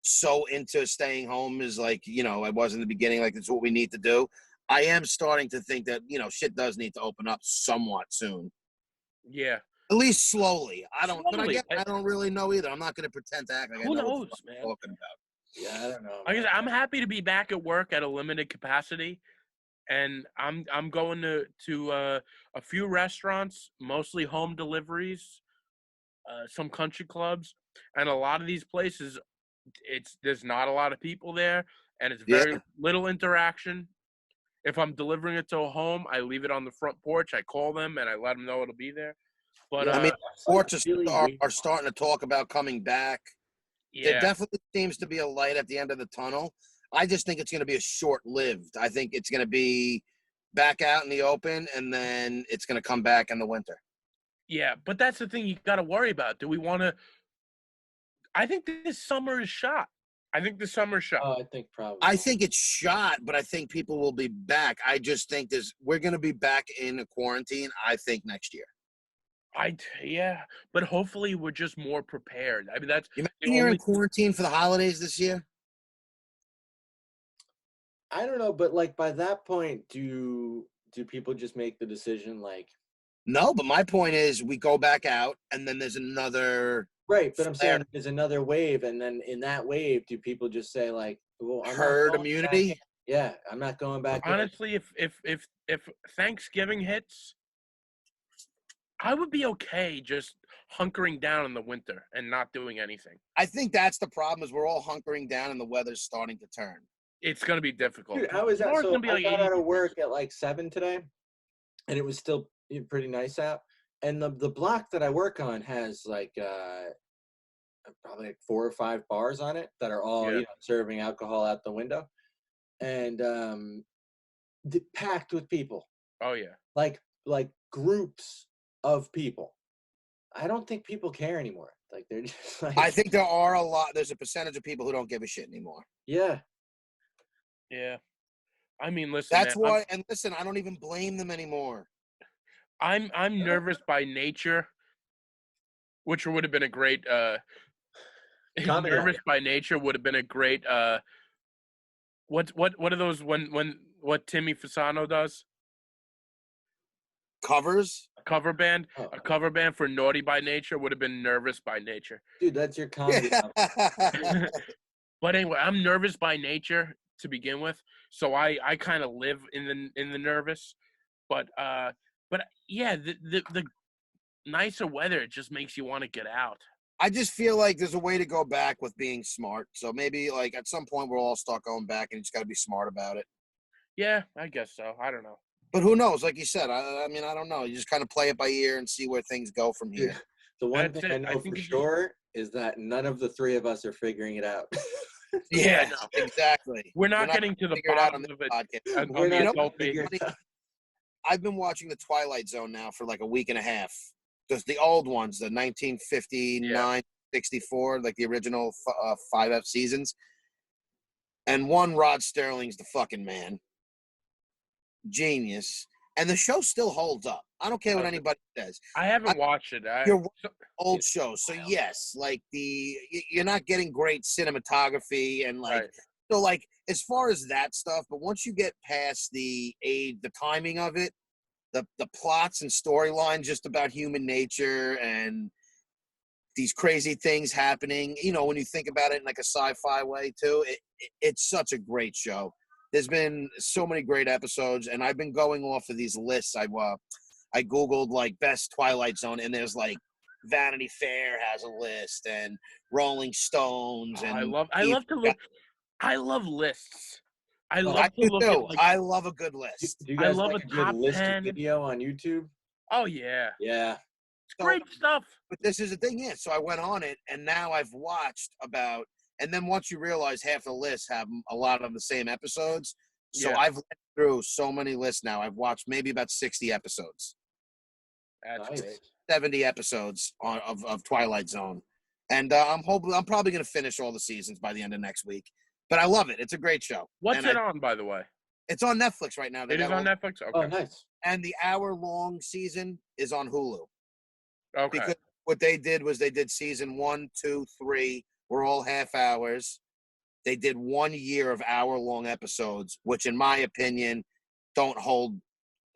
so into staying home as like I was in the beginning. Like it's what we need to do. I am starting to think that shit does need to open up somewhat soon. Yeah. At least slowly. Slowly. I don't really know either. I'm not going to pretend to act like Who I know knows, what man? I'm talking about. Yeah, I don't know. Like I said, I'm happy to be back at work at a limited capacity, and I'm going to a few restaurants, mostly home deliveries, some country clubs, and a lot of these places, there's not a lot of people there, and it's very little interaction. If I'm delivering it to a home, I leave it on the front porch. I call them and I let them know it'll be there. But Yeah, I mean, sports really are starting to talk about coming back. yeah, There definitely seems to be a light at the end of the tunnel. I just think it's going to be a short-lived. I think it's going to be back out in the open, and then it's going to come back in the winter. yeah. But that's the thing you got to worry about. Do we want to? I think this summer is shot. I think the summer shot. Oh, I think probably. I think it's shot, but I think people will be back. I just think we're going to be back in a quarantine, I think, next year. Yeah, but hopefully we're just more prepared. I mean, that's You imagine you're in quarantine for the holidays this year? I don't know, but like by that point, do people just make the decision like? No, but my point is we go back out, and then there's another Right, but I'm flare. saying there's another wave, and then in that wave, do people just say like, "Well, I'm not Herd going immunity? back in." Yeah, I'm not going back in. honestly, if Thanksgiving hits, I would be okay just hunkering down in the winter and not doing anything. I think that's the problem is we're all hunkering down and the weather's starting to turn. It's gonna be difficult. Dude, how is that? Tomorrow's So gonna be I like got 80 out of degrees. work at like 7 today, and it was still pretty nice out. And the block that I work on has like probably like 4 or 5 bars on it that are all Yeah. serving alcohol out the window, and packed with people, Oh yeah. like groups of people. I don't think people care anymore. Like they're just like, I think there's a percentage of people who don't give a shit anymore. yeah. Yeah. I mean, listen, That's man, why, and listen, I don't even blame them anymore. I'm nervous by nature, which would have been a great Comedy nervous by nature would have been a great what are those when what Timmy Fasano does? Covers? A cover band? Oh, A cover band for Naughty by Nature would have been Nervous by Nature. dude, that's your comedy. album. But anyway, I'm nervous by nature to begin with, so I kind of live in the nervous. But yeah, the nicer weather, it just makes you want to get out. I just feel like there's a way to go back with being smart. So maybe like at some point we'll all start going back and you just got to be smart about it. Yeah, I guess so. I don't know. But who knows? Like you said, I mean, I don't know. You just kind of play it by ear and see where things go from here. The one That's thing it. I I know think for you just- sure is that none of the 3 of us are figuring it out. Yeah, no. exactly. We're not getting to the figure it out bottom on of it. podcast. On We're the not adult gonna figure baby. it out. I've been watching the Twilight Zone now for like a week and a half. Just the old ones, the 1959, 64, like the original 5F seasons. And one, Rod Sterling's the fucking man. Genius. And the show still holds up. I don't care what anybody says. I haven't watched it. You're So- old shows. So yes, like you're not getting great cinematography and like right. so like as far as that stuff, but once you get past the timing of it, the plots and storyline just about human nature and these crazy things happening, you know, when you think about it in like a sci-fi way too, it's such a great show. There's been so many great episodes, and I've been going off of these lists. I Googled like best Twilight Zone, and there's like Vanity Fair has a list, and Rolling Stones, and I love to look. I love lists. I I love to do look too. at like. I love a good list. Do you I guys love like a a good top list 10. video on YouTube? Oh yeah, Yeah. it's great stuff. But this is the thing, yeah. So I went on it, and now I've watched about. And then once you realize half the lists have a lot of the same episodes, so Yeah. I've went through so many lists now. I've watched maybe about 60 episodes. That's Nice. great. 70 episodes of Twilight Zone, and I'm probably going to finish all the seasons by the end of next week. But I love it; it's a great show. What's and it on, by the way? It's on Netflix right now. They It is got on all- Netflix. Oh, Okay. nice. and the hour-long season is on Hulu. Okay. Because what they did was they did season 1, 2, 3 were all half hours. They did 1 year of hour-long episodes, which, in my opinion, don't hold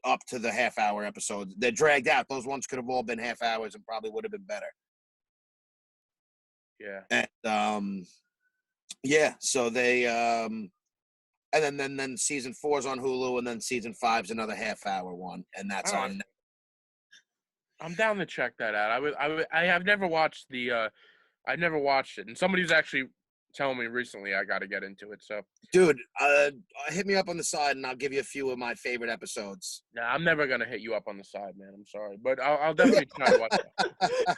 up to the half-hour episodes. They're dragged out. Those ones could have all been half hours and probably would have been better. Yeah. And yeah, so they and then season 4 is on Hulu, and then season 5 is another half-hour one, and that's All on. right. I'm down to check that out. I have never watched the. I never watched it, and somebody's actually telling me recently I got to get into it. So Dude, hit me up on the side, and I'll give you a few of my favorite episodes. nah, I'm never gonna hit you up on the side, man. I'm sorry, but I'll definitely try to watch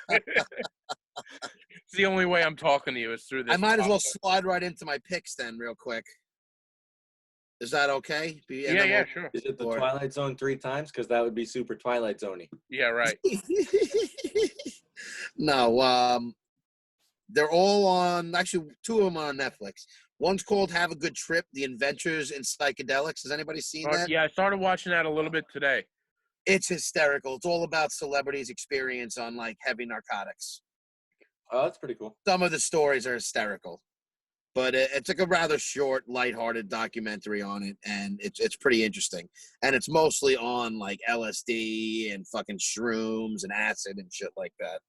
it. It's the only way I'm talking to you is through this. I might as well podcast. slide right into my picks then, real quick. Is that okay? Yeah, sure. Is it the Or- Twilight Zone 3 times? Because that would be super Twilight Zone-y. Yeah, right. No, they're all on. Actually, 2 of them are on Netflix. One's called "Have a Good Trip: The Adventures in Psychedelics." Has anybody seen that? Yeah, I started watching that a little bit today. It's hysterical. It's all about celebrities' experience on like heavy narcotics. Oh, that's pretty cool. Some of the stories are hysterical, but it's like a rather short, lighthearted documentary on it, and it's pretty interesting. And it's mostly on like LSD and fucking shrooms and acid and shit like that.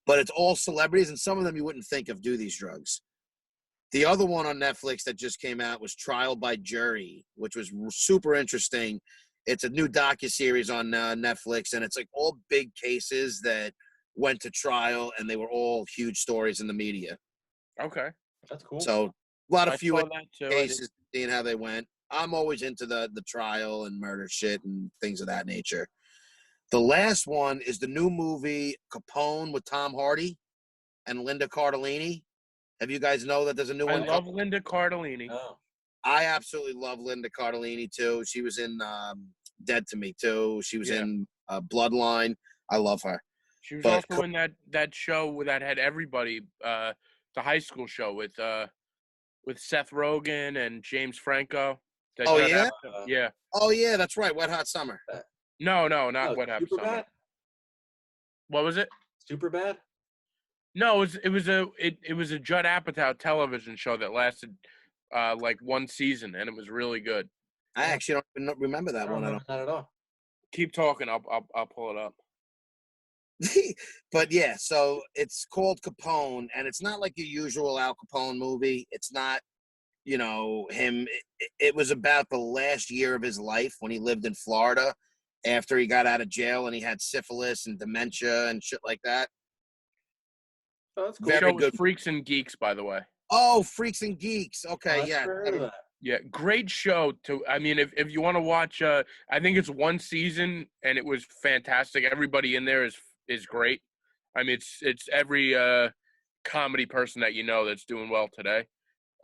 But it's all celebrities, and some of them you wouldn't think of do these drugs. The other one on Netflix that just came out was Trial by Jury, which was super interesting. It's a new docuseries on Netflix, and it's like all big cases that went to trial, and they were all huge stories in the media. Okay. That's cool. So a lot I of few saw that too. I didn't- cases, seeing how they went. I'm always into the trial and murder shit and things of that nature. The last one is the new movie Capone with Tom Hardy and Linda Cardellini. Have you guys know that there's a new I one? love Linda Cardellini. Oh, I absolutely love Linda Cardellini too. She was in Dead to Me too. She was Yeah. in Bloodline. I love her. She was But also in that show that had everybody, the high school show with Seth Rogen and James Franco. That Oh, Judd yeah? Apatow- yeah. Oh yeah, that's right. Wet Hot Summer. No, not no, what happened. Super bad. What was it? Super bad. No, it was a Judd Apatow television show that lasted like one season, and it was really good. I actually don't even remember I that don't one. I remember that at all. Keep talking. I'll pull it up. don't. But yeah, so it's called Capone, and it's not like your usual Al Capone movie. It's not, him. It was about the last year of his life when he lived in Florida after he got out of jail, and he had syphilis and dementia and shit like that. Oh, that's cool. The Very show was good. Freaks and Geeks, by the way. Oh, Freaks and Geeks. Okay, I've yeah. heard of that. Yeah, great show. I mean, if you want to watch, I think it's one season, and it was fantastic. Everybody in there is great. I mean, it's every comedy person that you know that's doing well today.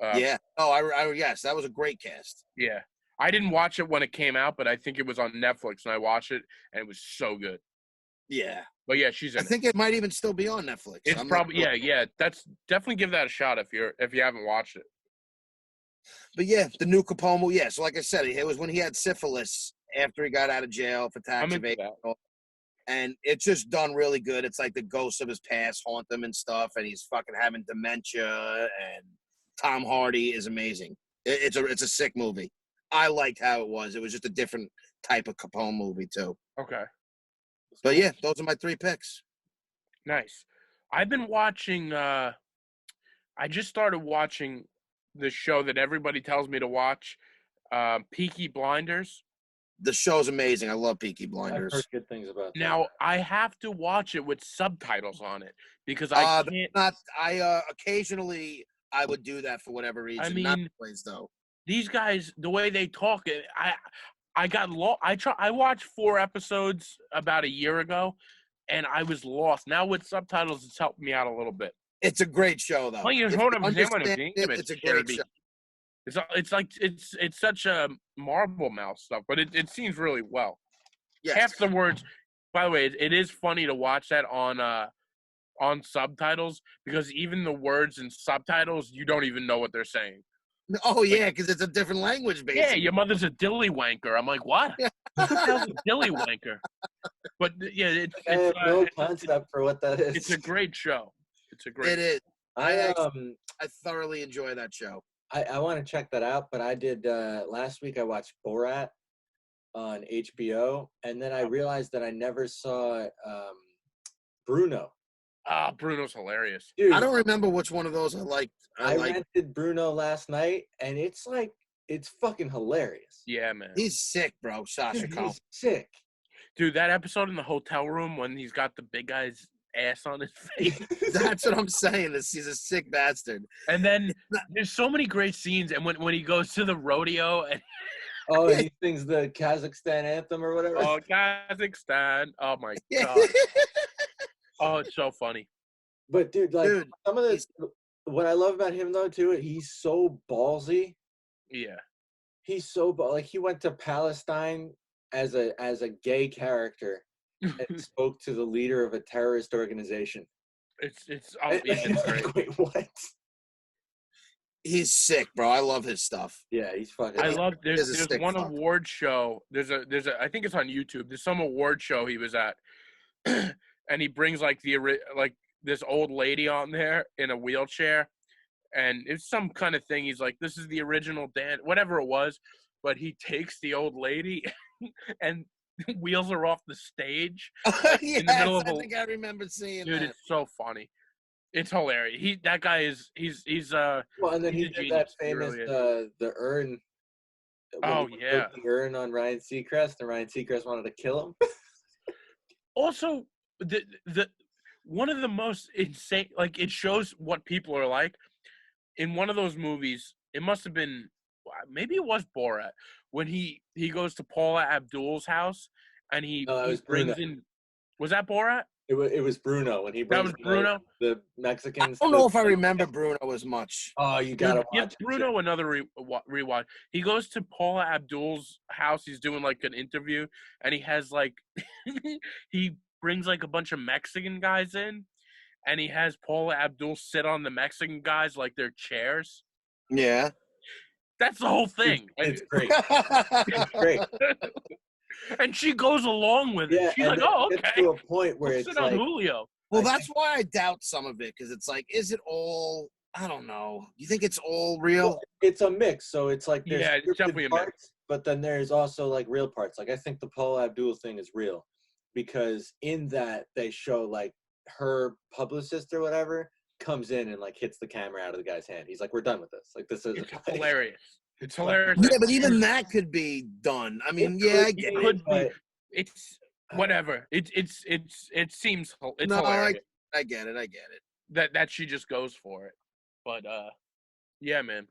Yeah. Oh, yes, that was a great cast. Yeah. I didn't watch it when it came out, but I think it was on Netflix, and I watched it, and it was so good. Yeah. But yeah, she's I in it. think it might even still be on Netflix. It's I'm not probably sure. yeah. That's definitely give that a shot if you haven't watched it. But yeah, the new Capone movie. Yeah, so like I said, it was when he had syphilis after he got out of jail for I'm tax into evasion. that. And it's just done really good. It's like the ghosts of his past haunt him and stuff, and he's fucking having dementia. And Tom Hardy is amazing. It's a sick movie. I liked how it was. It was just a different type of Capone movie too. Okay, But yeah, those are my 3 picks. nice. I've been watching. I just started watching the show that everybody tells me to watch, Peaky Blinders. The show's amazing. I love Peaky I've Blinders. heard good things about that. Now I have to watch it with subtitles on it because I I can't. not. I occasionally I would do that for whatever reason. Not mean, always though. These guys, the way they talk, I got lost. I watched 4 episodes about a year ago, and I was lost. Now with subtitles, it's helped me out a little bit. It's a great show though. Well, you If hold you up, it's understand it, it's a great show. It's like it's such a marble mouth stuff, but it seems really well. Yes. Half the words, by the way, it is funny to watch that on subtitles because even the words in subtitles, you don't even know what they're saying. Oh yeah, because it's a different language, basically. Yeah, your mother's a dilly wanker. I'm like, what? What the hell's a dilly wanker? But yeah, I have no concept for what that is. It's a great show. It's a great. It is. I I thoroughly enjoy that show. I want to check that out, but I did last week. I watched Borat on HBO, and then I realized that I never saw Bruno. Ah, Bruno's hilarious. Dude, I don't remember which one of those I liked. I rented Bruno last night, and it's fucking hilarious. Yeah, man. He's sick, bro. Sasha Dude, Cohen. he's sick. Dude, that episode in the hotel room when he's got the big guy's ass on his face. That's what I'm saying. He's a sick bastard. And then there's so many great scenes. And when he goes to the rodeo and Oh, he sings the Kazakhstan anthem or whatever. oh, Kazakhstan. Oh my god. Oh, it's so funny. But dude, some of the what I love about him though too, he's so ballsy. Yeah. He's so he went to Palestine as a gay character and spoke to the leader of a terrorist organization. It's great. Wait, what? He's sick, bro. I love his stuff. Yeah, he's fucking. I love there's one fuck. award show. There's a I think it's on YouTube. There's some award show he was at, and he brings like this old lady on there in a wheelchair, and it's some kind of thing. He's like, "This is the original Dan," whatever it was, but he takes the old lady and wheels her off the stage. Yes, in the middle of I think I remember seeing dude, that. it's so funny. It's hilarious. That guy is he's well, and then he's he a did genius. that He famous really is. the urn. Oh, when he yeah. put the urn on Ryan Seacrest, and Ryan Seacrest wanted to kill him. Also, the one of the most insane, like it shows what people are like. In one of those movies, it must have been, maybe it was Borat, when he goes to Paula Abdul's house and he brings in. Was that Borat? It was Bruno when he That was Bruno. The Mexicans. I don't know if I remember Bruno as much. Oh, you gotta Give watch it. Bruno another rewatch. He goes to Paula Abdul's house. He's doing like an interview, and he has like he brings like a bunch of Mexican guys in, and he has Paula Abdul sit on the Mexican guys like they're chairs. Yeah. That's the whole thing. It's great. It's great. And she goes along with it. Yeah, She's like, "Oh, it's okay." to a point where We'll it's sit on like, Julio. Well, that's why I doubt some of it, because it's like, is it all? I don't know. You think it's all real? it's a mix. So it's like there's Yeah, it's scripted definitely a mix. parts, but then there's also like real parts. Like I think the Paula Abdul thing is real because in that they show like her publicist or whatever comes in and like hits the camera out of the guy's hand. He's like, "We're done with this. Like this is It's hilarious. It's hilarious. Yeah, but even that could be done. I mean, yeah, I get It it. could be. but- It's whatever. It seems it's No, hilarious I get it. I get it. that she just goes for it. But yeah, man.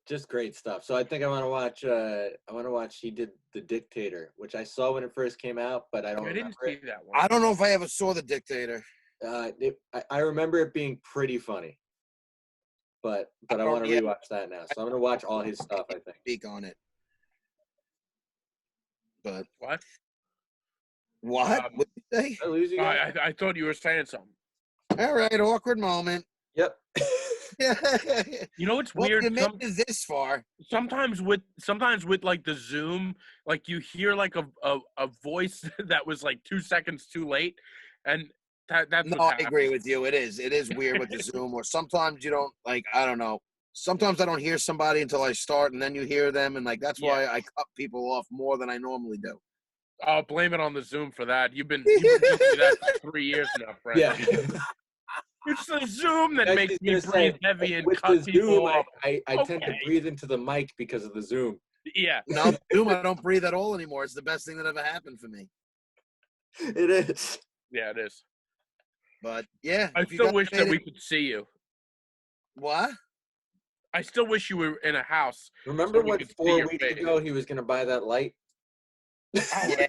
Just great stuff. So I think I want to watch. He did The Dictator, which I saw when it first came out, but I don't I didn't remember see that one. I don't know if I ever saw The Dictator. it. I remember it being pretty funny, but I don't- want to yeah. rewatch that now. So I'm gonna watch all his stuff. I think. Speak on it. But What? what? Um, What did you say? Did I lose you guys? I thought you were saying something. All right, awkward moment. Yep. You know what's Well, weird? you made it this far. Sometimes with like the Zoom, like you hear like a voice that was like 2 seconds too late, and that's No, what I agree with you. It is weird with the Zoom, or sometimes you don't like. I don't know. Sometimes I don't hear somebody until I start, and then you hear them, and like that's why I cut people off more than I normally do. I'll blame it on the Zoom for that. You've been doing that for 3 years now, Fred. Yeah. It's the Zoom that I was makes just me gonna say, breathe heavy and with cut the people Zoom, off. I tend to Okay. breathe into the mic because of the Zoom. Yeah. No, Zoom, I don't breathe at all anymore. It's the best thing that ever happened for me. It is. Yeah, it is. But yeah, I if you still guys wish made that it- we could see you. What? I still wish you were in a house. Remember So we when could see 4 your weeks face. ago he was gonna buy that light? Yeah.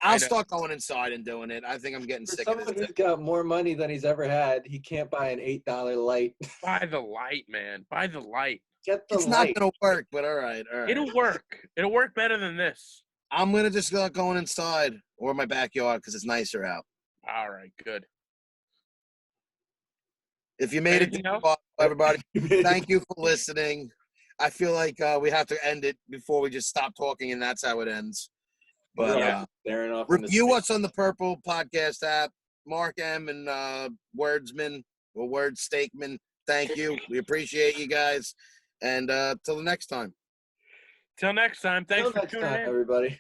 I I'll know. start going inside and doing it. I think I'm getting For sick of someone this. who's got more money than he's ever had, he can't buy an $8 light. Buy the light, man. Buy the light. Get the It's light. not gonna work, but all right. It'll work. It'll work better than this. I'm gonna just start going inside or my backyard because it's nicer out. All right, good. If you made it, Anything this else? far, everybody, thank you for listening. I feel like we have to end it before we just stop talking, and that's how it ends. But Yeah, staring off into review space. us on the Purple Podcast app. Mark M and Wordsman or Word Stakeman. Thank you. We appreciate you guys. And till the next time. Till next time. Thanks Till for next tuning time, in. everybody.